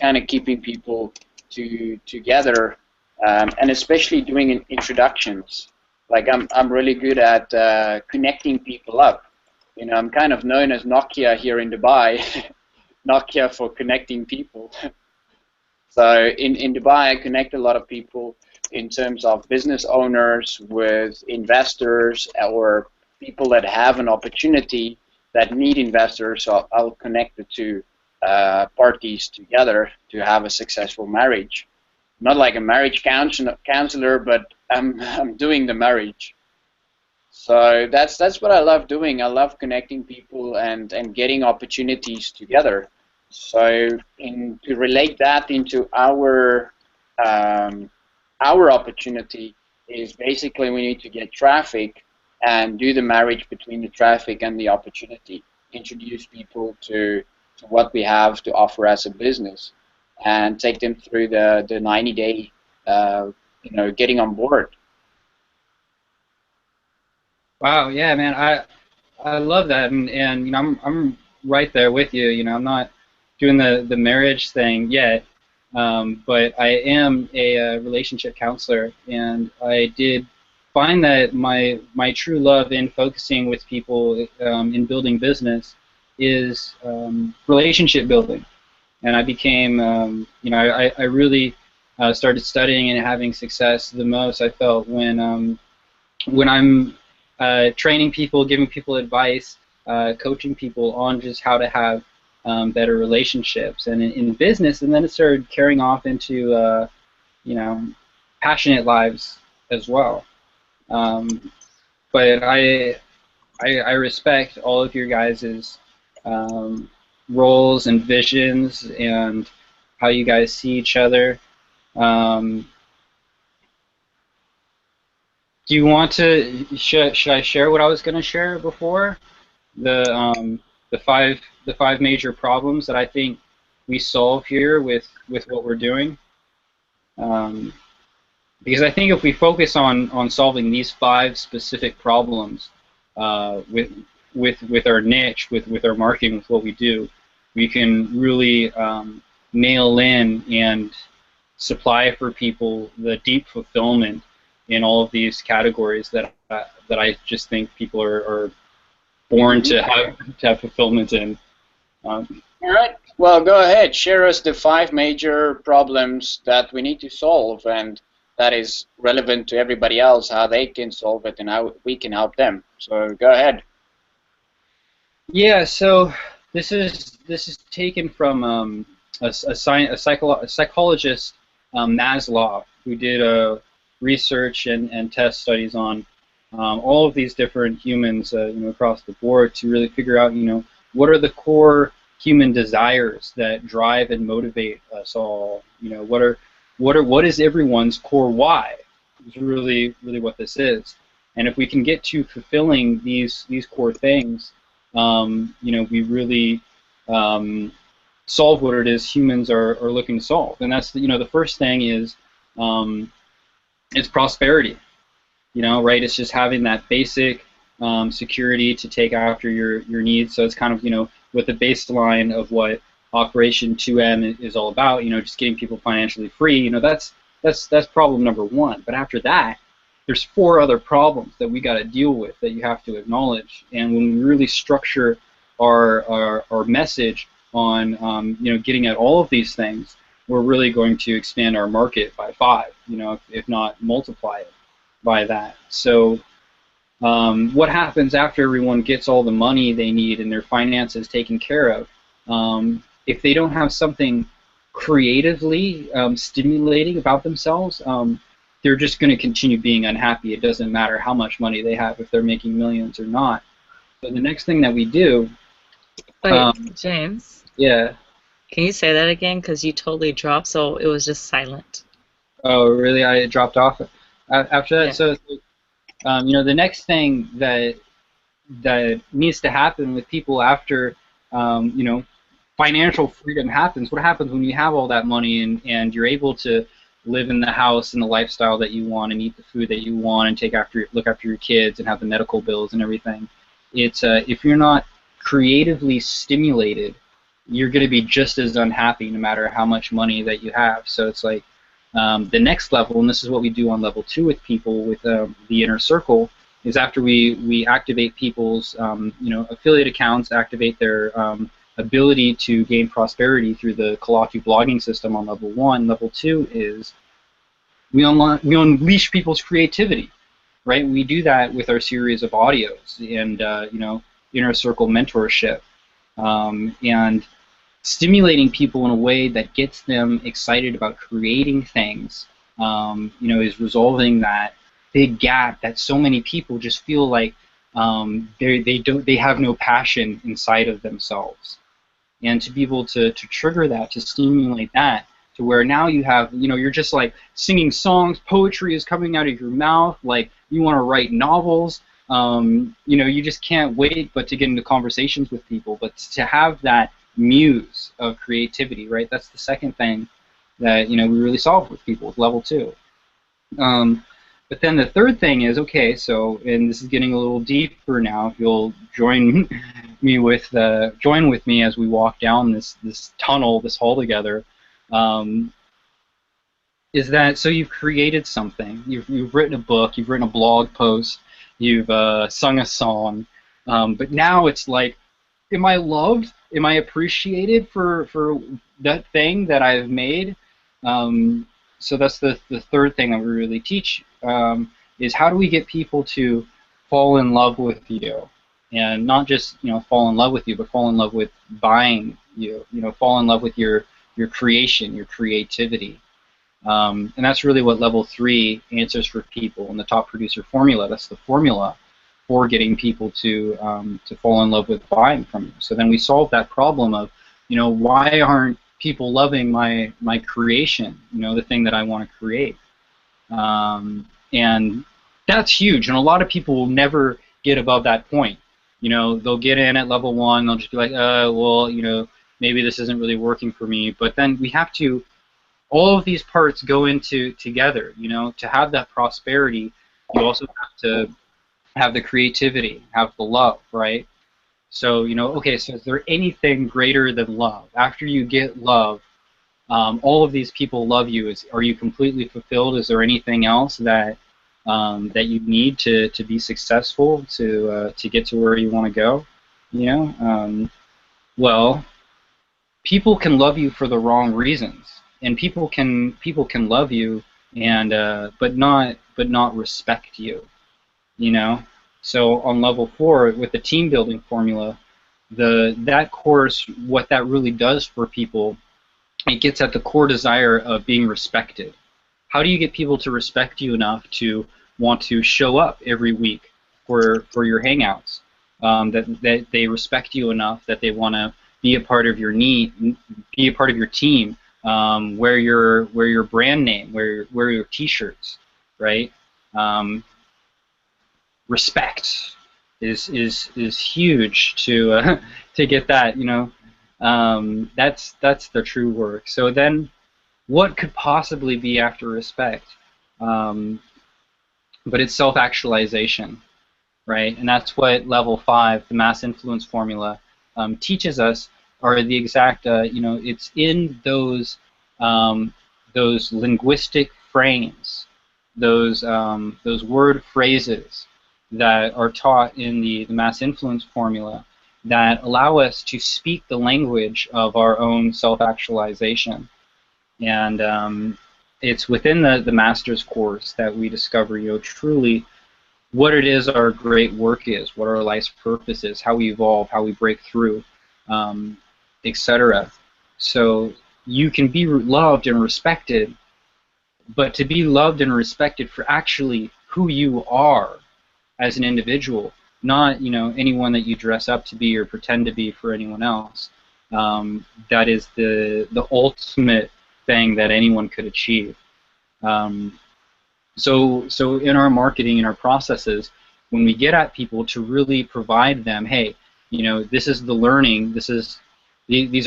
kind of keeping people together, and especially doing introductions. Like I'm really good at connecting people up. You know, I'm kind of known as Nokia here in Dubai, Nokia for connecting people. So in Dubai, I connect a lot of people in terms of business owners with investors or people that have an opportunity that need investors. So I'll connect the two parties together to have a successful marriage. Not like a marriage counselor, but I'm doing the marriage. So that's what I love doing. I love connecting people and getting opportunities together. So to relate that into our opportunity is basically we need to get traffic and do the marriage between the traffic and the opportunity. Introduce people to what we have to offer as a business and take them through the 90-day, getting on board. Wow, yeah, man, I love that, and you know I'm right there with you. You know, I'm not doing the marriage thing yet, but I am a relationship counselor, and I did find that my true love in focusing with people in building business is relationship building, and I became I really started studying and having success the most I felt when I'm training people, giving people advice, coaching people on just how to have better relationships and in business, and then it started carrying off into passionate lives as well. But I respect all of your guys' roles and visions and how you guys see each other. Do you want to? Should I share what I was going to share before? The five major problems that I think we solve here with what we're doing. Because I think if we focus on solving these 5 specific problems with our niche, with our marketing, with what we do, we can really nail in and supply for people the deep fulfillment in all of these categories that I just think people are born to have fulfillment in. All right. Well, go ahead. Share us the 5 major problems that we need to solve, and that is relevant to everybody else, how they can solve it and how we can help them. So go ahead. Yeah. So this is taken from a psychologist, Maslow, who did research and test studies on all of these different humans across the board to really figure out what are the core human desires that drive and motivate us all. What is everyone's core why? Is really what this is. And if we can get to fulfilling these core things, we really solve what it is humans are looking to solve. And that's the first thing is it's prosperity. Right? It's just having that basic security to take after your needs. So it's kind of with the baseline of what Operation 2M is all about. Just getting people financially free. That's problem number 1. But after that, there's 4 other problems that we got to deal with that you have to acknowledge. And when we really structure our message on getting at all of these things, we're really going to expand our market by 5. If not multiply it by that. So what happens after everyone gets all the money they need and their finances taken care of? If they don't have something creatively stimulating about themselves, they're just going to continue being unhappy. It doesn't matter how much money they have, if they're making millions or not. So the next thing that we do, Wait, James, yeah. can you say that again? Because you totally dropped, so it was just silent. Oh, really? I dropped off after that. Yeah. So, you know, the next thing that needs to happen with people after, you know, financial freedom happens. What happens when you have all that money and you're able to live in the house and the lifestyle that you want and eat the food that you want and look after your kids and have the medical bills and everything? It's if you're not creatively stimulated, you're going to be just as unhappy no matter how much money that you have. So it's like the next level, and this is what we do on level 2 with people with the inner circle, is after we activate people's you know, affiliate accounts, activate their ability to gain prosperity through the Kalatu blogging system on level 1. Level 2 is we unleash people's creativity, right? We do that with our series of audios and you know, inner circle mentorship, and stimulating people in a way that gets them excited about creating things. You know, is resolving that big gap that so many people just feel like they have no passion inside of themselves. And to be able to trigger that, to stimulate that, to where now you have, you know, you're just like singing songs, poetry is coming out of your mouth, like you want to write novels, you know, you just can't wait but to get into conversations with people, but to have that muse of creativity, right? That's the second thing that, you know, we really solve with people with level 2. But then the third thing is, okay, so, and this is getting a little deeper now, if you'll join me with as we walk down this tunnel, this hall together, is that, so you've created something, you've written a book, you've written a blog post, you've sung a song, but now it's like, am I loved? Am I appreciated for that thing that I've made? So that's the third thing that we really teach, is how do we get people to fall in love with you, and not just, you know, fall in love with you, but fall in love with buying you. You know, fall in love with your creation, your creativity, and that's really what level 3 answers for people in the top producer formula. That's the formula for getting people to fall in love with buying from you. So then we solve that problem of, you know, why aren't people loving my creation, you know, the thing that I want to create, and that's huge. And a lot of people will never get above that point. You know, they'll get in at level 1, they'll just be like, well, you know, maybe this isn't really working for me. But then we have to, all of these parts go into together. You know, to have that prosperity, you also have to have the creativity, have the love, right? So, you know, okay, so is there anything greater than love? After you get love, all of these people love you. Are you completely fulfilled? Is there anything else that that you need to be successful, to get to where you want to go? You know, well, people can love you for the wrong reasons, and people can love you and but not respect you. You know, so on level 4 with the team building formula, that course, what that really does for people, it gets at the core desire of being respected. How do you get people to respect you enough to want to show up every week for your hangouts? That they respect you enough that they want to be a part of your be a part of your team, wear your brand name, wear your T-shirts, right? Respect is huge to to get that, you know. That's the true work. So then, what could possibly be after respect? But it's self-actualization, right? And that's what level 5, the mass influence formula, teaches us. Are the exact, you know, it's in those linguistic frames, those word phrases that are taught in the mass influence formula that allow us to speak the language of our own self-actualization. And it's within the master's course that we discover, you know, truly what it is our great work is, what our life's purpose is, how we evolve, how we break through, etc. So you can be loved and respected, but to be loved and respected for actually who you are as an individual, not anyone that you dress up to be or pretend to be for anyone else. That is the ultimate thing that anyone could achieve. So in our marketing, in our processes, when we get at people to really provide them, hey, this is the learning, these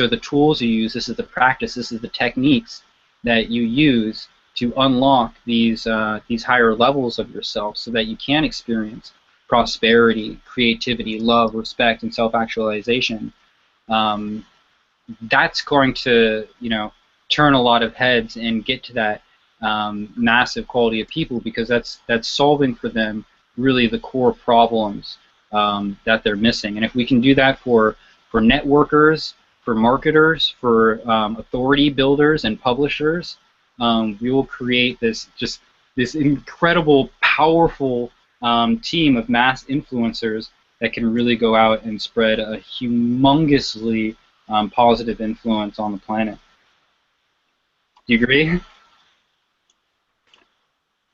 are the tools you use, this is the practice, this is the techniques that you use to unlock these higher levels of yourself so that you can experience prosperity, creativity, love, respect, and self-actualization. That's going to turn a lot of heads and get to that massive quality of people, because that's solving for them really the core problems that they're missing. And if we can do that for networkers, for marketers, for authority builders and publishers, we will create this incredible, powerful team of mass influencers that can really go out and spread a humongously positive influence on the planet. Do you agree?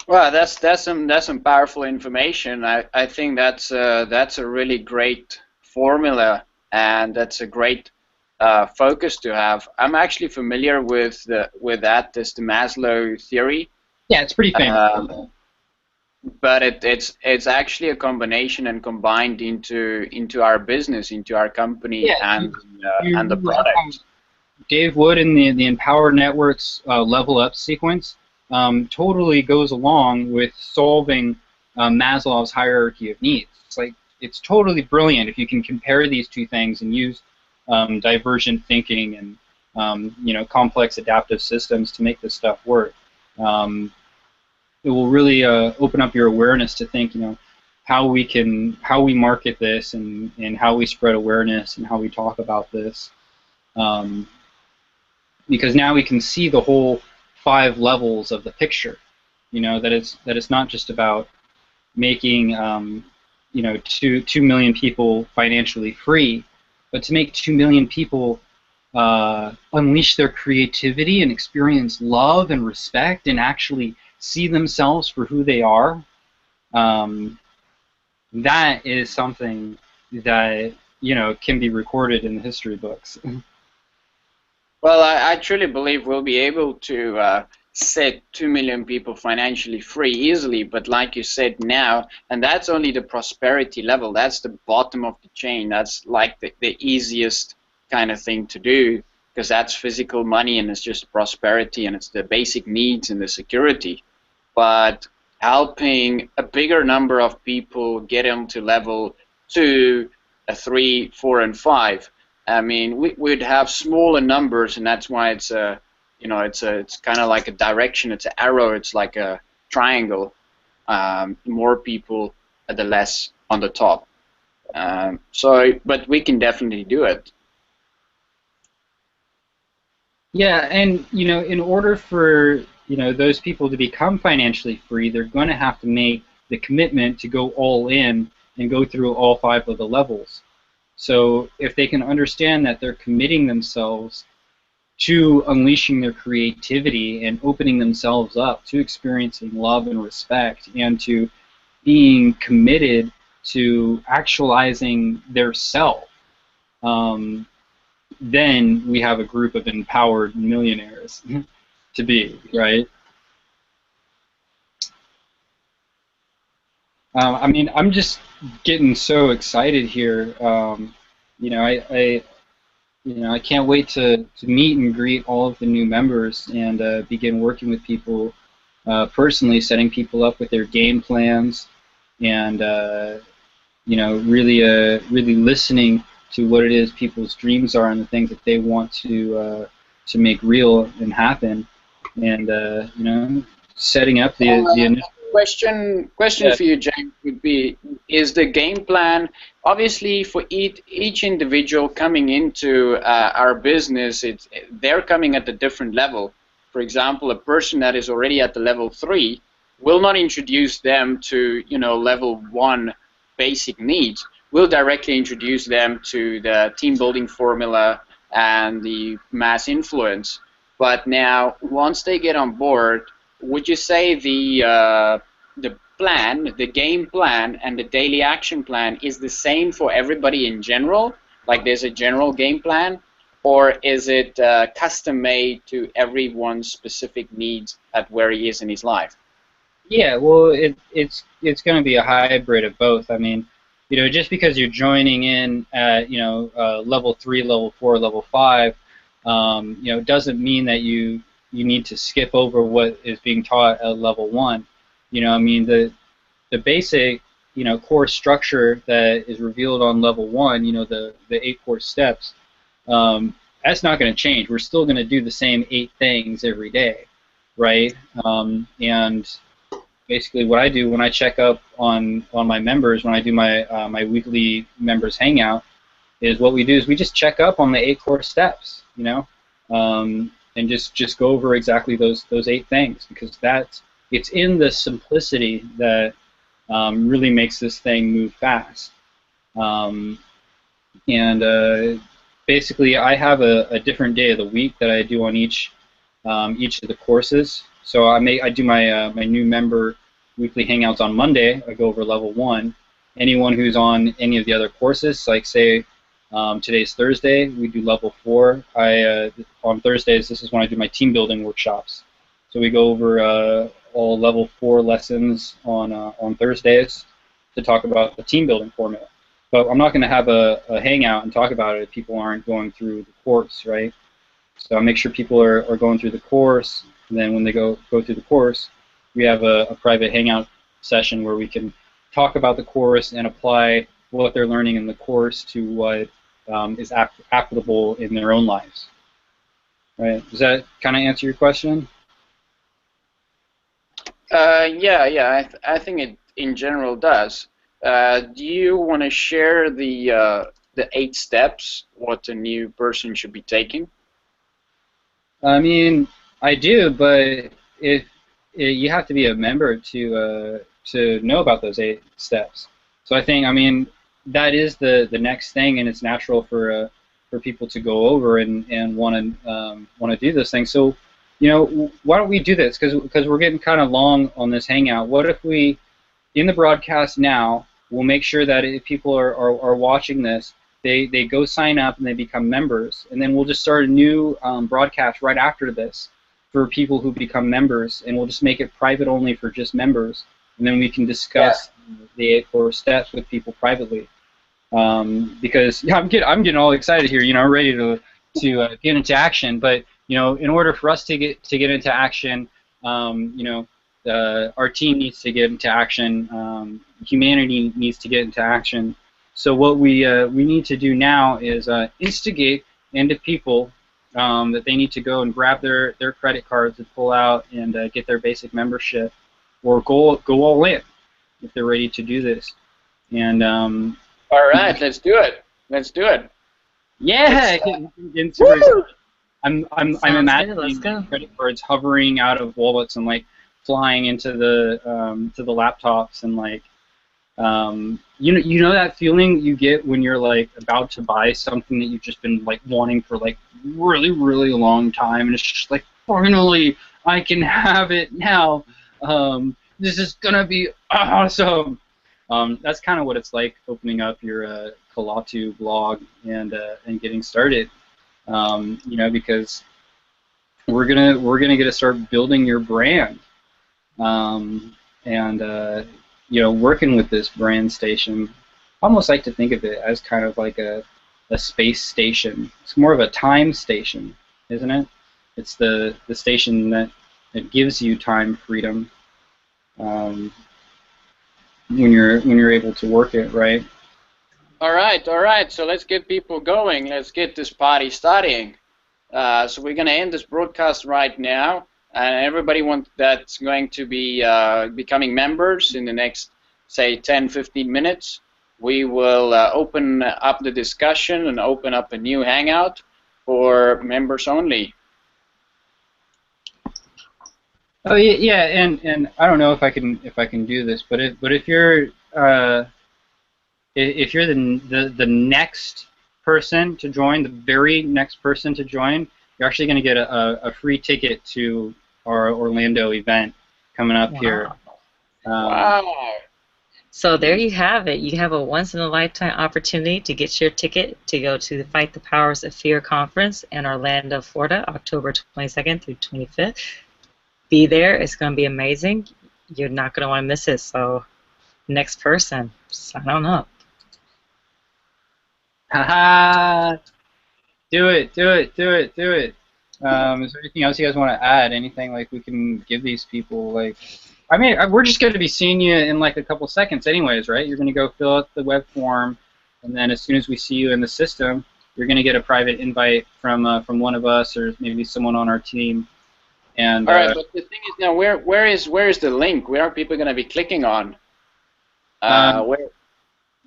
Well, that's some powerful information. I think that's a really great formula, and that's a great focus to have. I'm actually familiar with that. This the Maslow theory. Yeah, it's pretty famous. But it's actually a combination and combined into our business, into our company, and the product. Dave Wood in the Empower Networks Level Up sequence totally goes along with solving Maslow's hierarchy of needs. It's totally brilliant if you can compare these two things and use divergent thinking and complex adaptive systems to make this stuff work. It will really open up your awareness to think, how we market this and how we spread awareness and how we talk about this. Because now we can see the whole 5 levels of the picture. That it's not just about making 2 million people financially free, but to make 2 million people unleash their creativity and experience love and respect and actually see themselves for who they are. That is something that can be recorded in the history books. Well, I truly believe we'll be able to set 2 million people financially free easily, but like you said now, and that's only the prosperity level, that's the bottom of the chain, that's like the easiest kind of thing to do, because that's physical money and it's just prosperity and it's the basic needs and the security. But helping a bigger number of people get them to level 2, 3, 4, and 5, I mean, we'd have smaller numbers, and that's why it's it's kind of like a direction. It's an arrow. It's like a triangle. More people, the less on the top. But we can definitely do it. Yeah, and in order for those people to become financially free, they're going to have to make the commitment to go all in and go through all 5 of the levels. So if they can understand that they're committing themselves to unleashing their creativity and opening themselves up to experiencing love and respect and to being committed to actualizing their self, then we have a group of empowered millionaires to be, right? I mean, I'm just getting so excited here. I can't wait to meet and greet all of the new members and begin working with people personally, setting people up with their game plans, and really listening to what it is people's dreams are and the things that they want to make real and happen, and setting up the initial. Question for you, James, would be: is the game plan obviously for each individual coming into our business? They're coming at a different level. For example, a person that is already at the level 3 will not introduce them to level 1 basic needs. We'll directly introduce them to the team building formula and the mass influence. But now, once they get on board, would you say the plan, the game plan, and the daily action plan is the same for everybody in general? Like there's a general game plan, or is it custom made to everyone's specific needs at where he is in his life? Yeah, well, it's going to be a hybrid of both. I mean, just because you're joining in at level 3, level 4, level 5, doesn't mean that you need to skip over what is being taught at level 1. I mean, the basic core structure that is revealed on level 1, the 8 core steps, that's not going to change. We're still going to do the same 8 things every day, right? And basically what I do when I check up on my members, when I do my my weekly members hangout, is what we do is we just check up on the 8 core steps, and just go over exactly those 8 things, because it's in the simplicity that really makes this thing move fast. Basically, I have a different day of the week that I do on each of the courses. So I do my my new member weekly hangouts on Monday. I go over level 1. Anyone who's on any of the other courses, like say today's Thursday, we do level 4. On Thursdays, this is when I do my team building workshops. So we go over all level 4 lessons on Thursdays to talk about the team building format. But I'm not going to have a hangout and talk about it if people aren't going through the course, right? So I make sure people are going through the course, and then when they go through the course, we have a private hangout session where we can talk about the course and apply what they're learning in the course to what is applicable in their own lives. Right? Does that kind of answer your question? Yeah. I think it in general does. Do you want to share the 8 steps what a new person should be taking? I mean, I do, but if you have to be a member to know about those 8 steps. So I think, I mean, that is the next thing, and it's natural for people to go over and want to do those things. So, why don't we do this? Because we're getting kind of long on this hangout. What if we, in the broadcast now, we'll make sure that if people are watching this, they go sign up and they become members, and then we'll just start a new broadcast right after this for people who become members, and we'll just make it private only for just members, and then we can discuss the 8 core steps with people privately. Because I'm getting all excited here, ready to get into action. But in order for us to get into action, our team needs to get into action. Humanity needs to get into action. So what we need to do now is instigate into people that they need to go and grab their credit cards and pull out and get their basic membership, or go all in if they're ready to do this. And all right, let's do it. Let's do it. Yeah, I'm imagining credit cards hovering out of wallets and like flying into the laptops, and like you know that feeling you get when you're like about to buy something that you've just been like wanting for like really long time, and it's just like, finally I can have it now. This is gonna be awesome. That's kind of what it's like opening up your Kalatu blog and getting started. Because we're gonna get to start building your brand, working with this brand station. I almost like to think of it as kind of like a space station. It's more of a time station, isn't it? It's the station that gives you time freedom when you're able to work it, right? All right. So let's get people going. Let's get this party starting. So we're going to end this broadcast right now, and everybody that's going to be becoming members in the next, say, 10-15 minutes, we will open up the discussion and open up a new hangout for members only. Oh yeah, and I don't know if I can do this, but if you're the next person to join, the very next person to join, you're actually going to get a free ticket to our Orlando event coming up here. Wow. So there you have it. You have a once-in-a-lifetime opportunity to get your ticket to go to the Fight the Powers of Fear conference in Orlando, Florida, October 22nd through 25th. Be there. It's going to be amazing. You're not going to want to miss it. So next person, sign on up. Haha! Do it! Do it! Do it! Do it! Is there anything else you guys want to add? Anything like we can give these people? Like, I mean, we're just going to be seeing you in like a couple seconds, anyways, right? You're going to go fill out the web form, and then as soon as we see you in the system, you're going to get a private invite from one of us or maybe someone on our team. And all right, but the thing is now, where is the link? Where are people going to be clicking on? Where?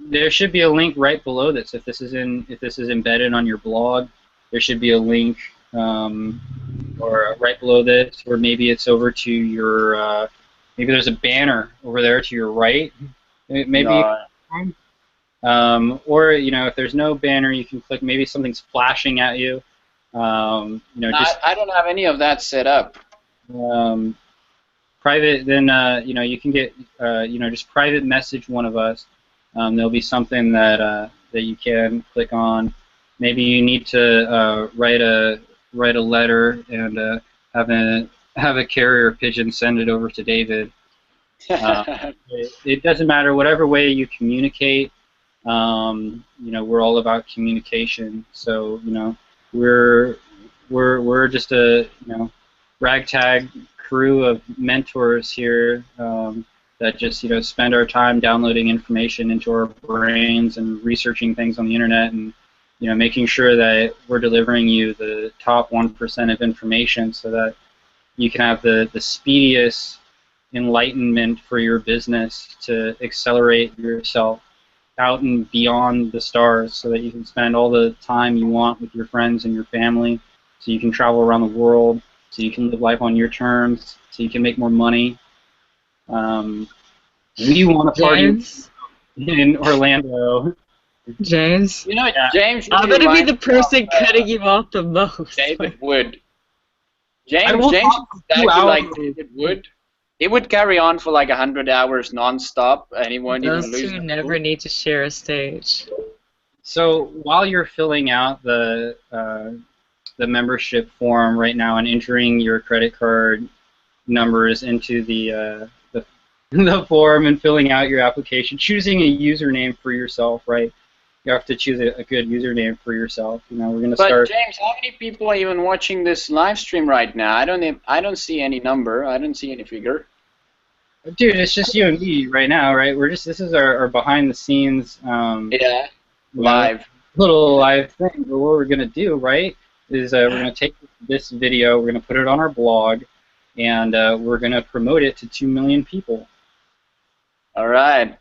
There should be a link right below this. If this is embedded on your blog, there should be a link, or right below this, or maybe it's over to your. Maybe there's a banner over there to your right. Maybe. No. Or if there's no banner, you can click. Maybe something's flashing at you. Just I don't have any of that set up. private. Then you can get just private message one of us. There'll be something that you can click on. Maybe you need to write a letter and have a carrier pigeon send it over to David. It doesn't matter, whatever way you communicate. We're all about communication. So we're just a ragtag crew of mentors here that just spend our time downloading information into our brains and researching things on the internet and making sure that we're delivering you the top 1% of information so that you can have the speediest enlightenment for your business to accelerate yourself out and beyond the stars so that you can spend all the time you want with your friends and your family, so you can travel around the world, so you can live life on your terms, so you can make more money. We want to party in Orlando. James? James, I'm going to be the person cutting you off the most. David Wood. James is exactly like David Wood. He would carry on for like 100 hours non-stop, and he won't even lose. Those two never need to share a stage. So while you're filling out the membership form right now and entering your credit card numbers into the form and filling out your application, choosing a username for yourself, right? You have to choose a good username for yourself. We're gonna start. But James, how many people are even watching this live stream right now? I don't see any number. I don't see any figure. Dude, it's just you and me right now, right? This is our behind the scenes. Live. Little live thing. But what we're gonna do, right, is we're gonna take this video, we're gonna put it on our blog, and we're gonna promote it to 2 million people. All right.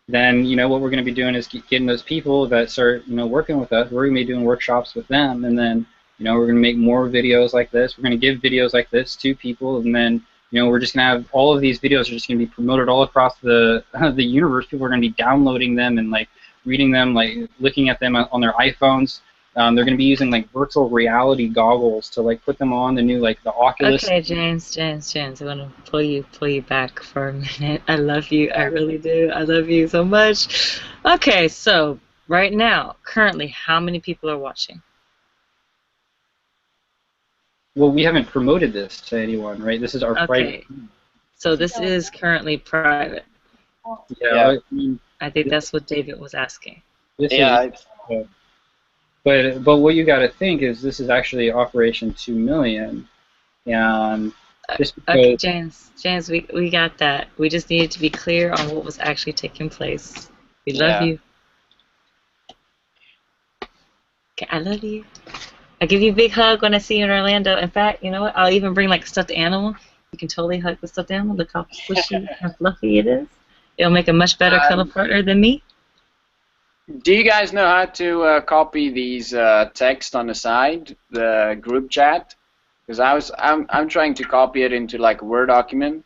Then what we're going to be doing is getting those people that start working with us. We're going to be doing workshops with them, and then we're going to make more videos like this. We're going to give videos like this to people, and then we're just going to have all of these videos are just going to be promoted all across the universe. People are going to be downloading them and like reading them, like looking at them on their iPhones. They're going to be using like virtual reality goggles to like put them on the new the Oculus. Okay, James, I'm going to pull you back for a minute. I love you, I really do. I love you so much. Okay, so right now, currently, how many people are watching? Well, we haven't promoted this to anyone, right? This is our private. So this is currently private. Yeah. I think that's what David was asking. But what you got to think is this is actually Operation 2 Million, and just because okay, James, we got that. We just needed to be clear on what was actually taking place. We love you. Okay, I love you. I'll give you a big hug when I see you in Orlando. In fact, you know what? I'll even bring like a stuffed animal. You can totally hug the stuffed animal. Look how squishy and fluffy it is. It'll make a much better cuddle partner than me. Do you guys know how to copy these text on the side, the group chat? Because I'm trying to copy it into like a Word document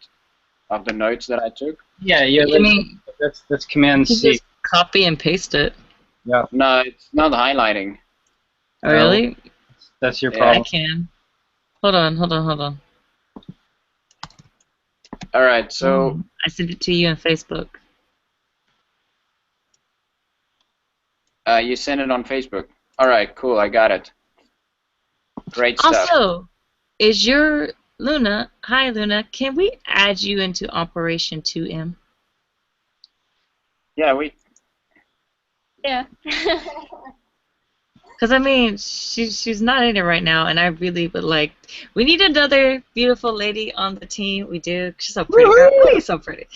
of the notes that I took. Yeah. That's Command You C. just copy and paste it. Yeah. No, it's not highlighting. Oh, really? That's your Yeah. problem. I can. Hold on. All right, so I sent it to you on Facebook. you sent it on Facebook. All right, cool. I got it. Great stuff. Also, is your Luna? Hi, Luna. Can we add you into Operation 2M? Yeah, we. Yeah. Because I mean, she's not in it right now, and I really would like. We need another beautiful lady on the team. We do. She's so pretty, girl. Oh, you're so pretty.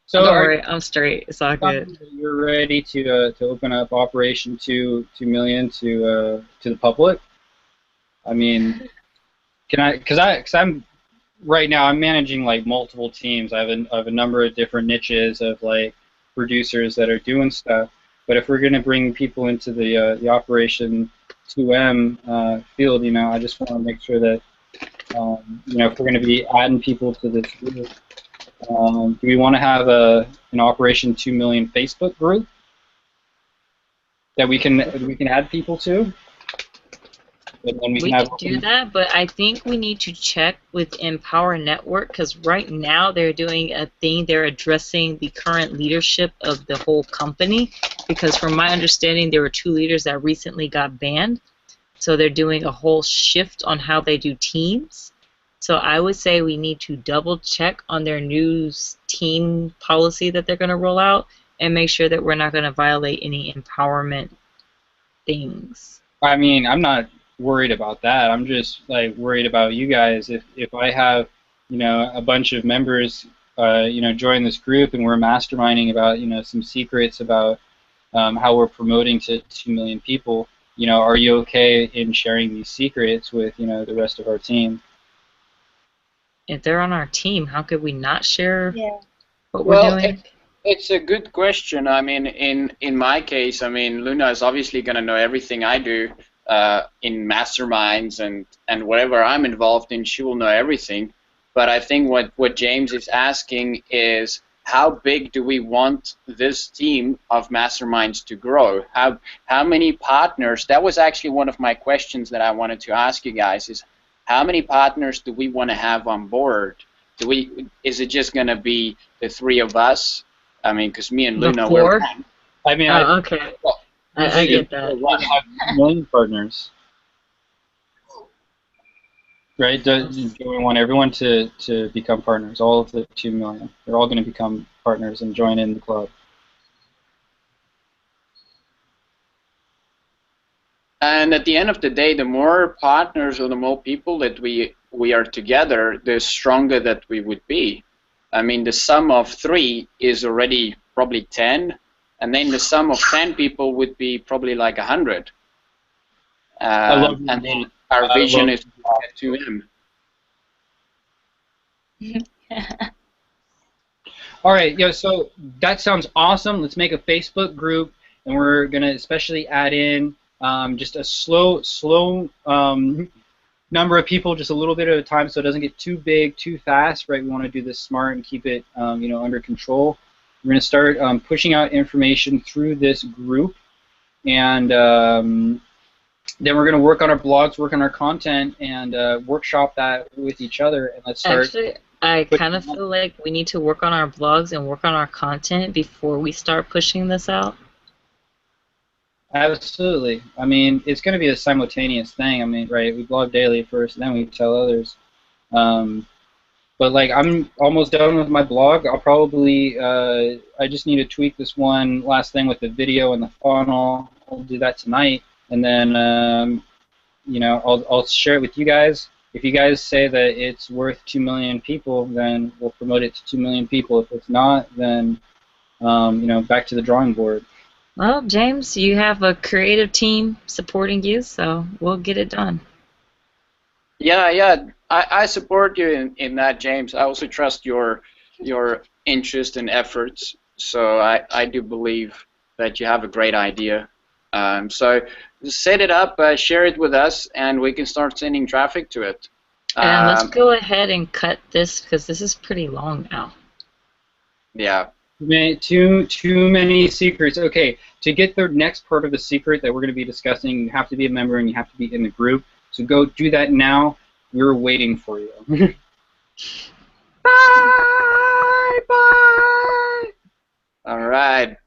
So Don't are worry, I'm straight. It's all good. you're ready to open up Operation 2 million to the public? I mean, because I'm right now I'm managing like multiple teams. I have a number of different niches of like producers that are doing stuff. But if we're going to bring people into the Operation 2M field, you know, I just want to make sure that you know, if we're going to be adding people to this group, do we want to have an Operation 2 million Facebook group that we can add people to? And then We can do that, but I think we need to check with Empower Network because right now they're doing a thing. They're addressing the current leadership of the whole company because, from my understanding, there were 2 leaders that recently got banned. So they're doing a whole shift on how they do teams. So I would say we need to double check on their new team policy that they're going to roll out and make sure that we're not going to violate any empowerment things. I mean, I'm not worried about that. I'm just like worried about you guys. If I have, you know, a bunch of members, you know, join this group and we're masterminding about, you know, some secrets about how we're promoting to 2 million people, you know, are you okay in sharing these secrets with, you know, the rest of our team? If they're on our team, how could we not share what Well, we're doing? it's a good question. I mean, in my case, I mean, Luna is obviously going to know everything I do in masterminds and whatever I'm involved in. She will know everything. But I think what James is asking is, how big do we want this team of masterminds to grow? How many partners? That was actually one of my questions that I wanted to ask you guys is, how many partners do we want to have on board? Is it just going to be the 3 of us? I mean, because me and Luna, we're one. I mean, Okay. well, I get that. We have 2 million partners, right? Do we want everyone to become partners? All of the 2 million. They're all going to become partners and join in the club. And at the end of the day, the more partners or the more people that we are together, the stronger that we would be. I mean, the sum of 3 is already probably 10, and then the sum of 10 people would be probably like 100. And then our vision is to get to him. All right, yo, so that sounds awesome. Let's make a Facebook group, and we're going to especially add in just a slow number of people, just a little bit at a time, so it doesn't get too big, too fast, right? We want to do this smart and keep it, you know, under control. We're going to start pushing out information through this group, and then we're going to work on our blogs, work on our content, and workshop that with each other, and let's start. Actually, I kind of feel like we need to work on our blogs and work on our content before we start pushing this out. Absolutely. I mean, it's going to be a simultaneous thing. I mean, right, we blog daily first, and then we tell others. But, like, I'm almost done with my blog. I'll probably, I just need to tweak this one last thing with the video and the funnel. I'll do that tonight. And then, you know, I'll share it with you guys. If you guys say that it's worth 2 million people, then we'll promote it to 2 million people. If it's not, then, you know, back to the drawing board. Well, James, you have a creative team supporting you, so we'll get it done. Yeah, I support you in that, James. I also trust your interest and efforts. So I do believe that you have a great idea. So set it up, share it with us, and we can start sending traffic to it. And let's go ahead and cut this because this is pretty long now. Yeah. Too many secrets. Okay, to get the next part of the secret that we're going to be discussing, you have to be a member and you have to be in the group. So go do that now. We're waiting for you. Bye. Bye. All right.